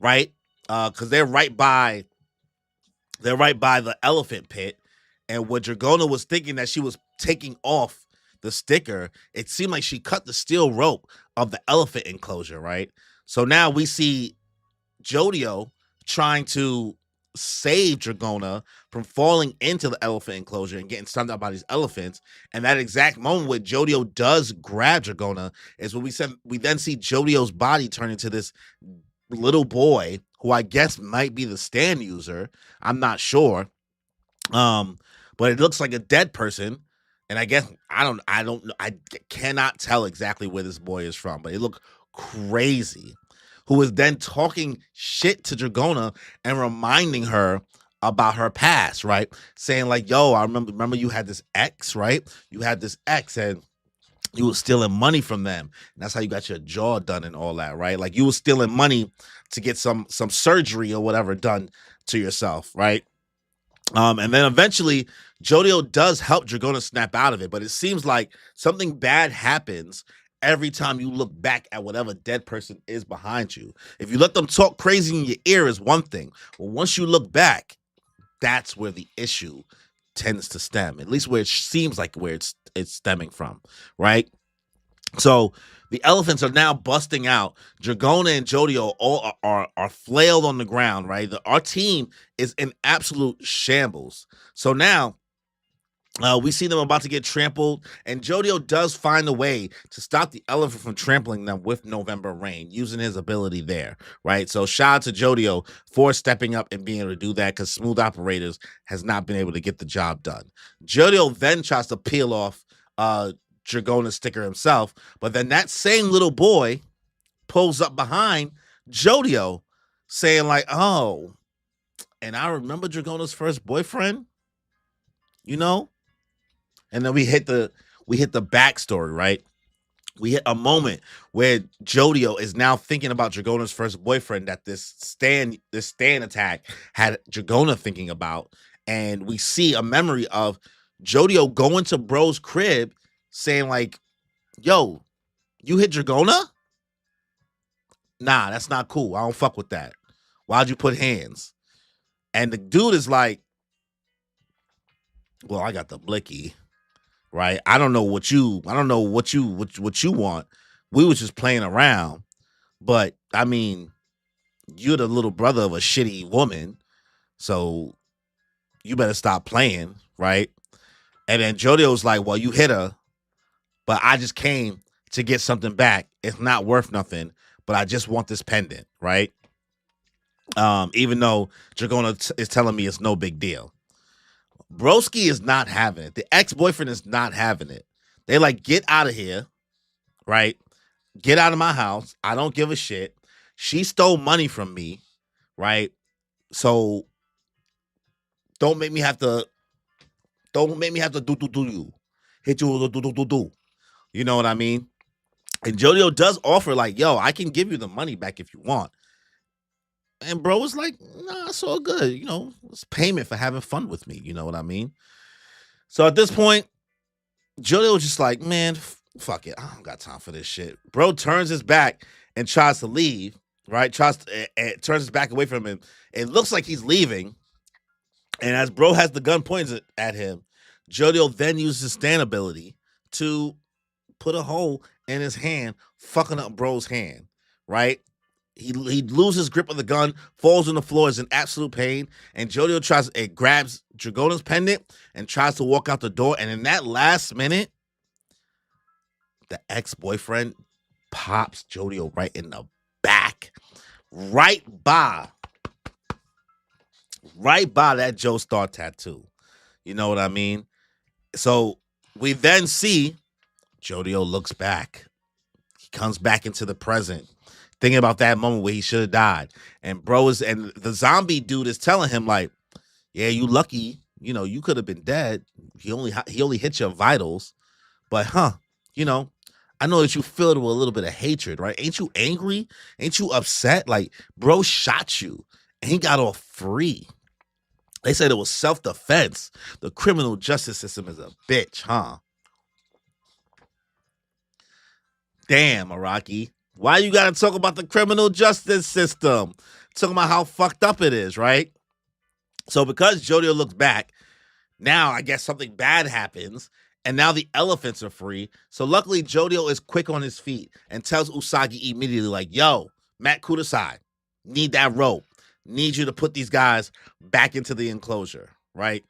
right? Because they're right by the elephant pit, and what Dragona was thinking that she was taking off the sticker, it seemed like she cut the steel rope of the elephant enclosure, right? So now we see Jodio trying to save Dragona from falling into the elephant enclosure and getting stunned out by these elephants. And that exact moment where Jodio does grab Dragona is when we then see Jodio's body turn into this little boy who I guess might be the stand user. I'm not sure. But it looks like a dead person. And I guess I don't know. I cannot tell exactly where this boy is from, but it looked crazy. Who is then talking shit to Dragona and reminding her about her past, right? Saying like, yo, I remember you had this ex, right? You had this ex and you were stealing money from them. And that's how you got your jaw done and all that, right? Like you were stealing money to get some surgery or whatever done to yourself, right? And then eventually, Jodio does help Dragona snap out of it, but it seems like something bad happens every time you look back at whatever dead person is behind you. If you let them talk crazy in your ear is one thing. Well, once you look back, that's where the issue tends to stem. At least where it seems like where it's stemming from, right? So the elephants are now busting out. Dragona and Jodio all are flailed on the ground, right? Our team is in absolute shambles. So now we see them about to get trampled, and Jodio does find a way to stop the elephant from trampling them with November Rain, using his ability there, right? So shout out to Jodio for stepping up and being able to do that, because Smooth Operators has not been able to get the job done. Jodio then tries to peel off Dragona's sticker himself, but then that same little boy pulls up behind Jodio, saying like, "Oh, and I remember Dragona's first boyfriend, you know." And then we hit the backstory, right? We hit a moment where Jodio is now thinking about Dragona's first boyfriend that this stand attack had Dragona thinking about. And we see a memory of Jodio going to Bro's crib saying, like, yo, you hit Dragona? Nah, that's not cool. I don't fuck with that. Why'd you put hands? And the dude is like, well, I got the blicky. Right? I don't know what you want. We was just playing around. But I mean, you're the little brother of a shitty woman. So you better stop playing, right? And then Jodio's like, well, you hit her, but I just came to get something back. It's not worth nothing, but I just want this pendant, right? Even though Dragona is telling me it's no big deal. Broski is not having it. The ex-boyfriend is not having it. They like, get out of here, right? Get out of my house. I don't give a shit. She stole money from me, right? So don't make me have to do you. Hit you do. You know what I mean? And Jodio does offer like, yo, I can give you the money back if you want. And bro was like, nah, it's all good. You know, it's payment for having fun with me. You know what I mean? So at this point, Jodio was just like, man, fuck it. I don't got time for this shit. Bro turns his back and tries to leave, right? Turns his back away from him. It looks like he's leaving. And as bro has the gun pointed at him, Jodio then uses his stand ability to put a hole in his hand, fucking up bro's hand, right? He loses grip of the gun, falls on the floor, is in absolute pain, and Jodio grabs Dragona's pendant and tries to walk out the door. And in that last minute, the ex-boyfriend pops Jodio right in the back, right by that Joe Star tattoo. You know what I mean? So we then see Jodio looks back. He comes back into the present, thinking about that moment where he should have died. And and the zombie dude is telling him like, yeah, you lucky. You know, you could have been dead. He only hit your vitals. But you know, I know that you feel it with a little bit of hatred, right? Ain't you angry? Ain't you upset? Like, bro shot you and he got off free. They said it was self-defense. The criminal justice system is a bitch, huh? Damn, Araki. Why you gotta talk about the criminal justice system? Talking about how fucked up it is, right? So because Jodio looks back, now I guess something bad happens, and now the elephants are free. So luckily Jodio is quick on his feet and tells Usagi immediately, like, yo, Matt Kudasai, need that rope. Need you to put these guys back into the enclosure, right?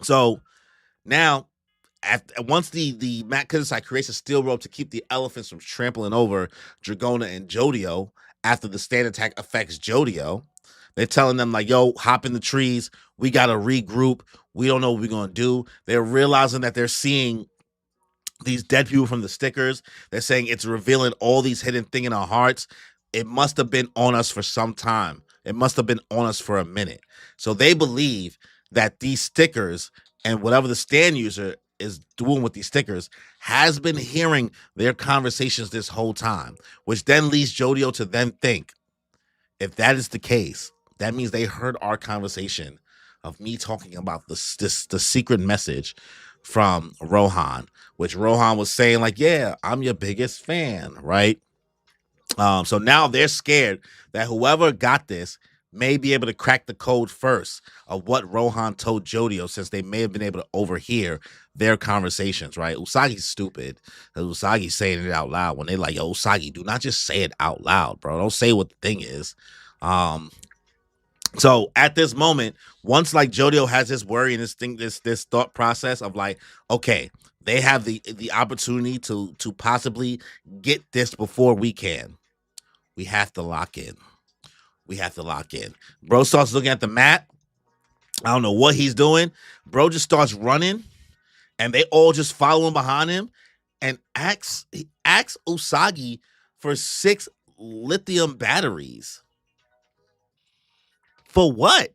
So now, once the Matt Kudasai creates a steel rope to keep the elephants from trampling over Dragona and Jodio after the stand attack affects Jodio, they're telling them like, yo, hop in the trees. We got to regroup. We don't know what we're going to do. They're realizing that they're seeing these dead people from the stickers. They're saying it's revealing all these hidden things in our hearts. It must have been on us for some time. It must have been on us for a minute. So they believe that these stickers and whatever the stand user is doing with these stickers has been hearing their conversations this whole time, which then leads Jodio to then think, if that is the case, that means they heard our conversation of me talking about the secret message from Rohan, which Rohan was saying like, yeah, I'm your biggest fan, right? So now they're scared that whoever got this may be able to crack the code first of what Rohan told Jodio, since they may have been able to overhear their conversations, right? Usagi's stupid. Usagi's saying it out loud when they like, yo, Usagi, do not just say it out loud, bro. Don't say what the thing is. So at this moment, once like Jodio has this worry and this thought process of like, okay, they have the opportunity to possibly get this before we can. We have to lock in. We have to lock in. Bro starts looking at the map. I don't know what he's doing. Bro just starts running, and they all just following behind him, and asks Usagi for 6 lithium batteries. For what?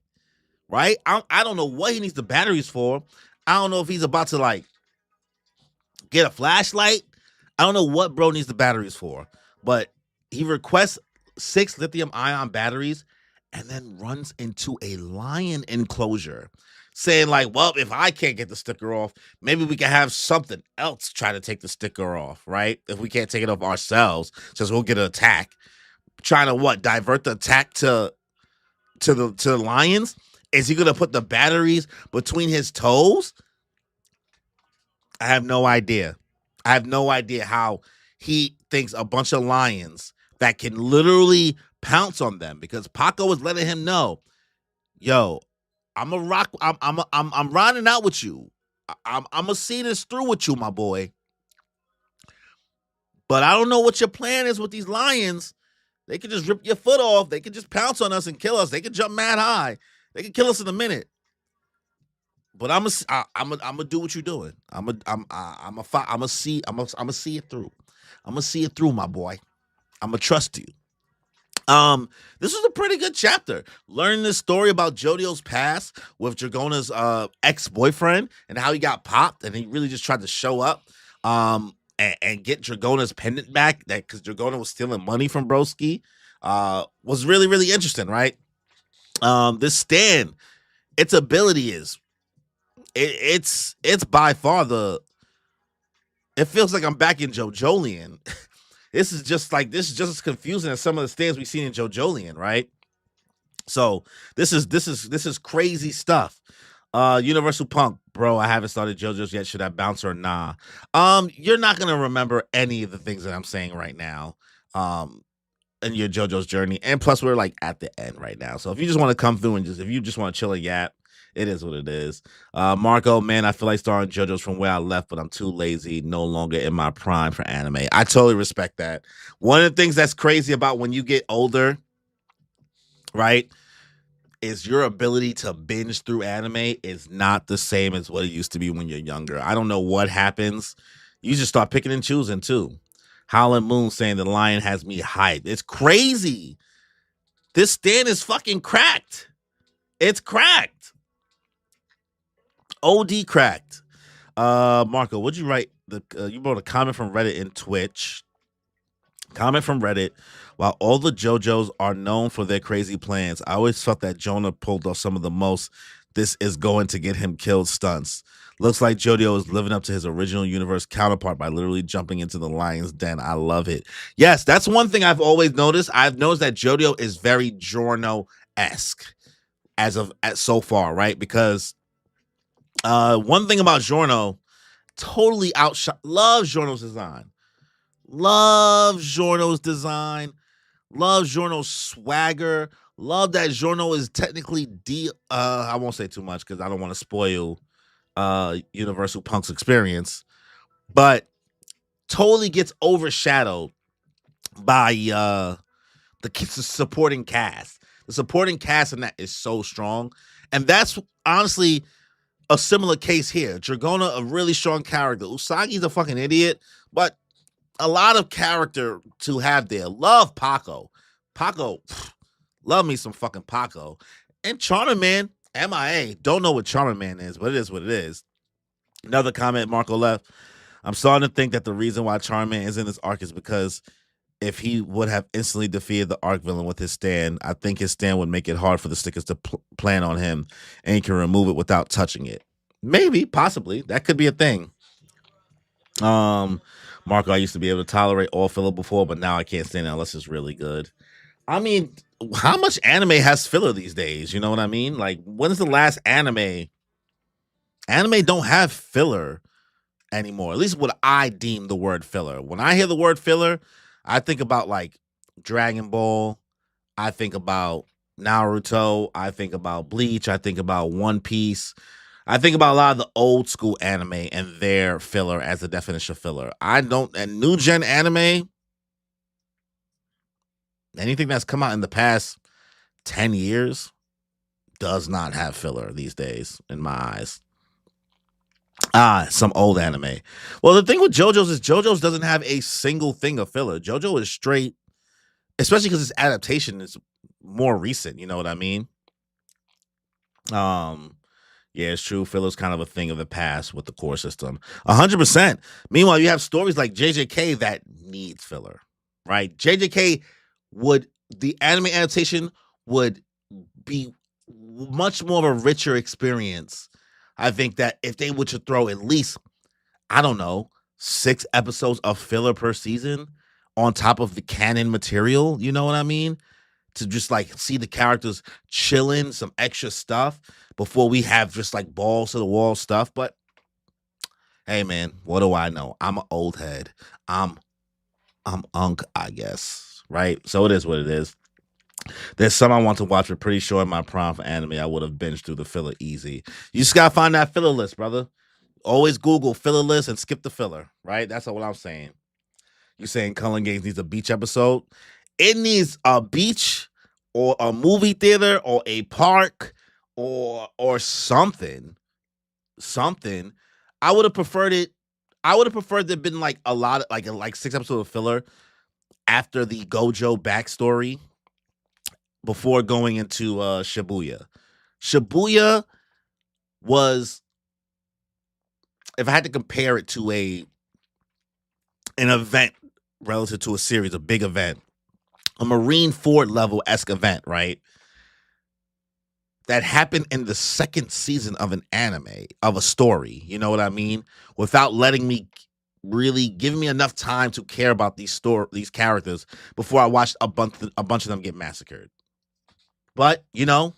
Right? I don't know what he needs the batteries for. I don't know if he's about to like get a flashlight. I don't know what bro needs the batteries for, but he requests 6 lithium ion batteries and then runs into a lion enclosure, saying like, well, if I can't get the sticker off, maybe we can have something else try to take the sticker off, right? If we can't take it off ourselves, since we'll get an attack. Trying to what? Divert the attack to the lions? Is he gonna put the batteries between his toes? I have no idea. I have no idea how he thinks a bunch of lions that can literally pounce on them, because Paco was letting him know, yo, I'm a rock. I'm riding out with you. I'm gonna see this through with you, my boy. But I don't know what your plan is with these lions. They could just rip your foot off. They could just pounce on us and kill us. They could jump mad high. They could kill us in a minute. But I'm gonna do what you're doing. I'm gonna see it through. I'm gonna see it through, my boy. I'm gonna trust you. This was a pretty good chapter. Learning this story about Jodio's past with Dragona's ex-boyfriend and how he got popped, and he really just tried to show up and get Dragona's pendant back, that because Dragona was stealing money from Broski, was really, really interesting, right? This stand, its ability is it's by far it feels like I'm back in JoJoLands. This is just as confusing as some of the stands we've seen in JoJoLands, right? So this is crazy stuff. Universal Punk, bro, I haven't started JoJo's yet. Should I bounce or nah? You're not gonna remember any of the things that I'm saying right now. In your JoJo's journey, and plus we're like at the end right now. So if you just want to come through and if you just want to chill and yap, it is what it is. Marco, man, I feel like starting JoJo's from where I left, but I'm too lazy, no longer in my prime for anime. I totally respect that. One of the things that's crazy about when you get older, right, is your ability to binge through anime is not the same as what it used to be when you're younger. I don't know what happens. You just start picking and choosing too. Howlin' Moon saying the lion has me hyped. It's crazy. This stand is fucking cracked. It's cracked. OD cracked. Marco, what'd you write? You wrote a comment from Reddit in Twitch. Comment from Reddit. While all the JoJos are known for their crazy plans, I always felt that Jonah pulled off some of the most "this is going to get him killed" stunts. Looks like Jodio is living up to his original universe counterpart by literally jumping into the lion's den. I love it. Yes, that's one thing I've always noticed. I've noticed that Jodio is very Giorno-esque as so far, right? Because one thing about Giorno, totally outshot. Love Giorno's design. Love Giorno's design. Love Giorno's swagger. Love that Giorno is technically I won't say too much because I don't want to spoil Universal Punk's experience, but totally gets overshadowed by the supporting cast. The supporting cast in that is so strong, and that's honestly a similar case here. Dragona, a really strong character. Usagi's a fucking idiot, but a lot of character to have there. Love Paco. Paco, love me some fucking Paco. And Charmer Man, MIA. Don't know what Charmer Man is, but it is what it is. Another comment Marco left. I'm starting to think that the reason why Charmer Man is in this arc is because if he would have instantly defeated the arc villain with his stand. I think his stand would make it hard for the stickers to plan on him, and he can remove it without touching it. Maybe, possibly, that could be a thing. Marco, I used to be able to tolerate all filler before, but now I can't stand it unless it's really good. I mean, how much anime has filler these days? You know what I mean? Like, when's the last anime? Anime don't have filler anymore. At least what I deem the word filler. When I hear the word filler, I think about like Dragon Ball. I think about Naruto. I think about Bleach. I think about One Piece. I think about a lot of the old school anime and their filler as the definition of filler. I don't, and new gen anime, anything that's come out in the past 10 years does not have filler these days, in my eyes. Some old anime. Well, the thing with JoJo's is JoJo's doesn't have a single thing of filler. JoJo is straight, especially because its adaptation is more recent. You know what I mean? Yeah, it's true. Filler's kind of a thing of the past with the core system. 100%. Meanwhile, you have stories like JJK that needs filler, right? JJK would, the anime adaptation would be much more of a richer experience. I think that if they were to throw at least, I don't know, 6 episodes of filler per season on top of the canon material, you know what I mean? To just like see the characters chilling, some extra stuff before we have just like balls to the wall stuff. But hey, man, what do I know? I'm an old head. I'm unk, I guess. Right? So it is what it is. There's some I want to watch, but pretty sure in my prime for anime, I would have binged through the filler easy. You just gotta find that filler list, brother. Always Google filler list and skip the filler, right? That's what I'm saying. You saying Cullen Games needs a beach episode? It needs a beach or a movie theater or a park or something. Something. I would have preferred it. I would have preferred there been like a lot of like 6 episodes of filler after the Gojo backstory before going into Shibuya. Shibuya was, if I had to compare it to an event relative to a series, a big event, a Marine Ford level esque event, right? That happened in the second season of an anime, of a story. You know what I mean? Without letting me really giving me enough time to care about these characters before I watched a bunch of them get massacred. But you know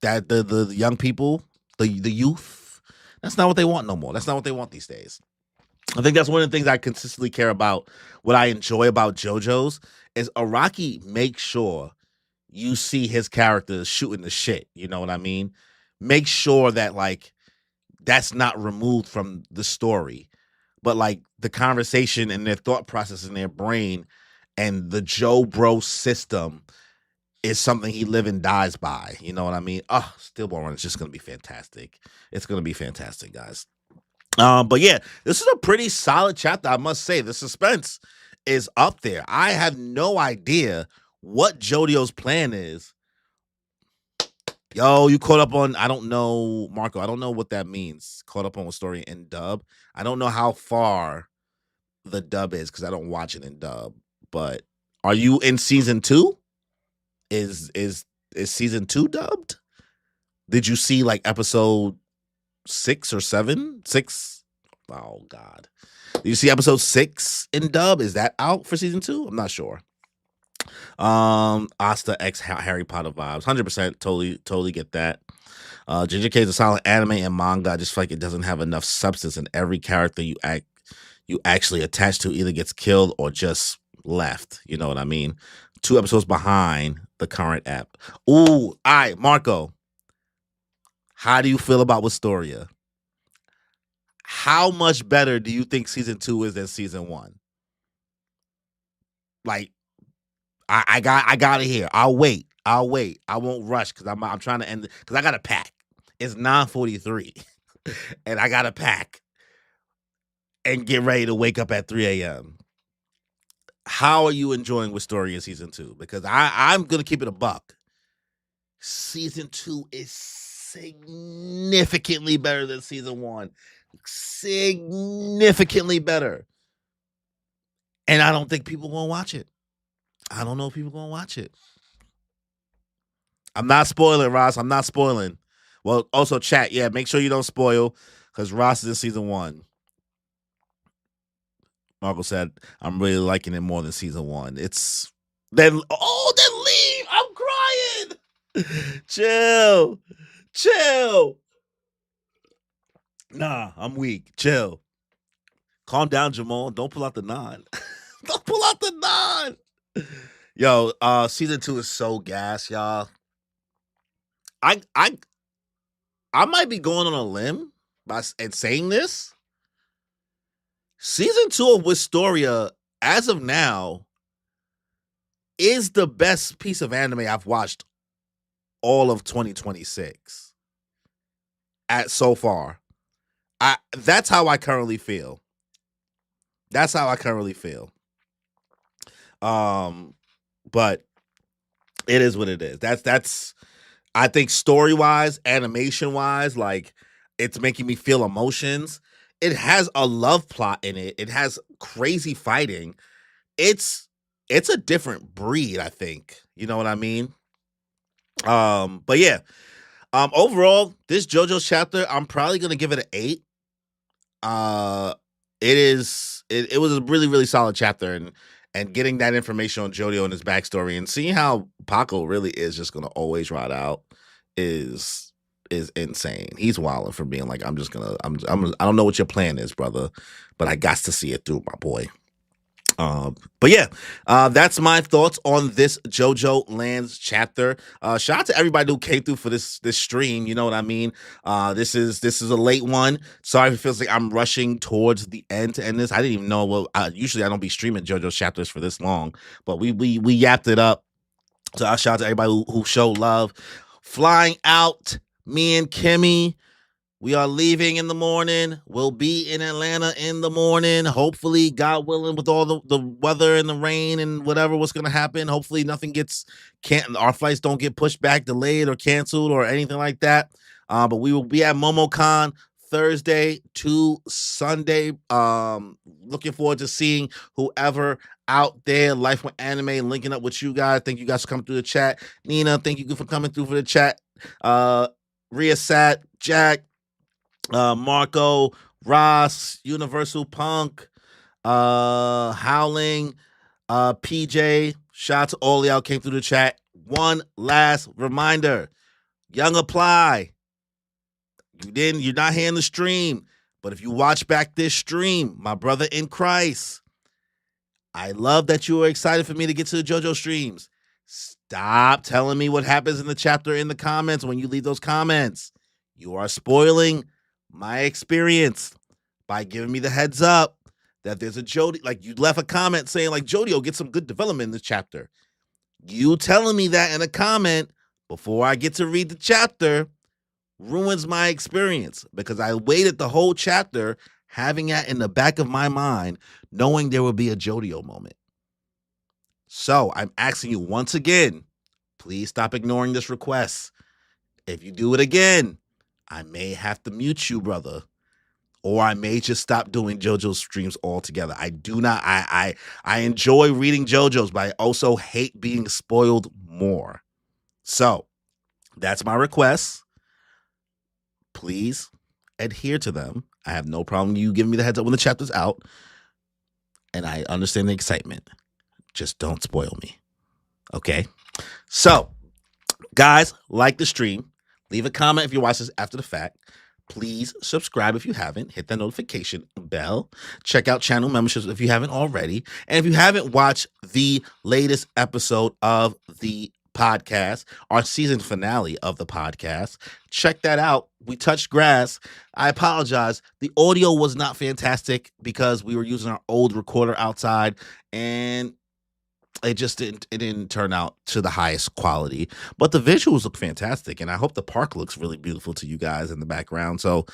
that the young people, the youth, that's not what they want no more. That's not what they want these days. I think that's one of the things I consistently care about. What I enjoy about JoJo's is Araki makes sure you see his characters shooting the shit. You know what I mean? Make sure that like that's not removed from the story, but like the conversation and their thought process in their brain and the Joe Bro system is something he live and dies by. You know what I mean? Oh, Steelball Run is just gonna be fantastic. It's gonna be fantastic, guys. But yeah, this is a pretty solid chapter, I must say. The suspense is up there. I have no idea what Jodio's plan is. Yo, you caught up on, I don't know, Marco, I don't know what that means. Caught up on a story in dub. I don't know how far the dub is because I don't watch it in dub. But are you in season 2? Is season 2 dubbed? Did you see like episode 6 or 7? 6? Oh God. Did you see episode 6 in dub? Is that out for season 2? I'm not sure. Asta X Harry Potter vibes. 100% totally get that. JJK is a solid anime and manga. I just feel like it doesn't have enough substance, and every character you actually attach to either gets killed or just left. You know what I mean? 2 episodes behind the current app. Ooh, all right, Marco. How do you feel about Wistoria? How much better do you think season 2 is than season 1? Like, I got it here. I'll wait. I won't rush because I'm trying to end it because I got to pack. It's 9:43, and I got to pack and get ready to wake up at 3 a.m. How are you enjoying Wistoria season 2? Because I'm gonna keep it a buck. Season 2 is significantly better than season 1. Significantly better. And I don't think people gonna watch it. I don't know if people gonna watch it. I'm not spoiling, Ross. I'm not spoiling. Well, also chat, yeah, make sure you don't spoil because Ross is in season 1. Marco said, I'm really liking it more than season 1. It's then leave. I'm crying. Chill. Nah, I'm weak. Chill. Calm down, Jamal. Don't pull out the nine. Don't pull out the nine. Yo, season 2 is so gas, y'all. I might be going on a limb and saying this. Season 2 of Wistoria, as of now, is the best piece of anime I've watched all of 2026. At so far. That's how I currently feel. But it is what it is. That's I think story-wise, animation-wise, like it's making me feel emotions. It has a love plot in it. It has crazy fighting. It's a different breed, I think. You know what I mean? But yeah. Overall, this JoJo chapter, I'm probably gonna give it an 8. It was a really, really solid chapter, and getting that information on Jodio and his backstory and seeing how Paco really is just gonna always ride out is insane. He's wilding for being like, I don't know what your plan is, brother, but I got to see it through, my boy. But yeah, that's my thoughts on this JoJoLands chapter. Shout out to everybody who came through for this stream. You know what I mean? This is a late one. Sorry if it feels like I'm rushing towards the end to end this. I didn't even know. Well, usually I don't be streaming JoJo chapters for this long, but we yapped it up. So I shout out to everybody who showed love. Flying out, me and Kimmy. We are leaving in the morning. We'll be in Atlanta in the morning. Hopefully, God willing, with all the weather and the rain and what's going to happen. Hopefully, nothing our flights don't get pushed back, delayed, or canceled, or anything like that. But we will be at MomoCon Thursday to Sunday. Looking forward to seeing whoever out there, Life with Anime, linking up with you guys. Thank you guys for coming through the chat. Nina, thank you for coming through for the chat. Ria Sat, Jack, Marco, Ross, Universal Punk, Howling, PJ, shout out to all y'all came through the chat. One last reminder, Young Apply. You're not here in the stream, but if you watch back this stream, my brother in Christ, I love that you are excited for me to get to the JoJo streams. Stop telling me what happens in the chapter in the comments when you leave those comments. You are spoiling my experience by giving me the heads up that there's a Jody, like you left a comment saying like Jody will get some good development in this chapter. You telling me that in a comment before I get to read the chapter ruins my experience because I waited the whole chapter having that in the back of my mind, knowing there would be a Jodio moment. So I'm asking you once again, please stop ignoring this request. If you do it again, I may have to mute you, brother. Or I may just stop doing JoJo streams altogether. I enjoy reading JoJo's, but I also hate being spoiled more. So that's my request. Please adhere to them. I have no problem you giving me the heads up when the chapter's out. And I understand the excitement. Just don't spoil me. Okay? So, guys, like the stream. Leave a comment if you watch this after the fact. Please subscribe if you haven't. Hit that notification bell. Check out channel memberships if you haven't already. And if you haven't watched the latest episode of the podcast, our season finale of the podcast, check that out. We touched grass. I apologize. The audio was not fantastic because we were using our old recorder outside and it just didn't turn out to the highest quality, but the visuals look fantastic. And I hope the park looks really beautiful to you guys in the background. So,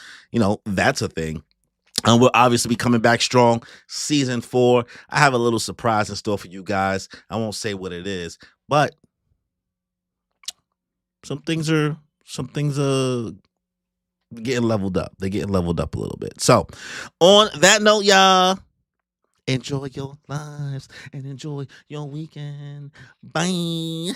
that's a thing. And we'll obviously be coming back strong. Season 4. I have a little surprise in store for you guys. I won't say what it is, but some things are getting leveled up. They're getting leveled up a little bit. So on that note, y'all, Enjoy your lives and enjoy your weekend. Bye.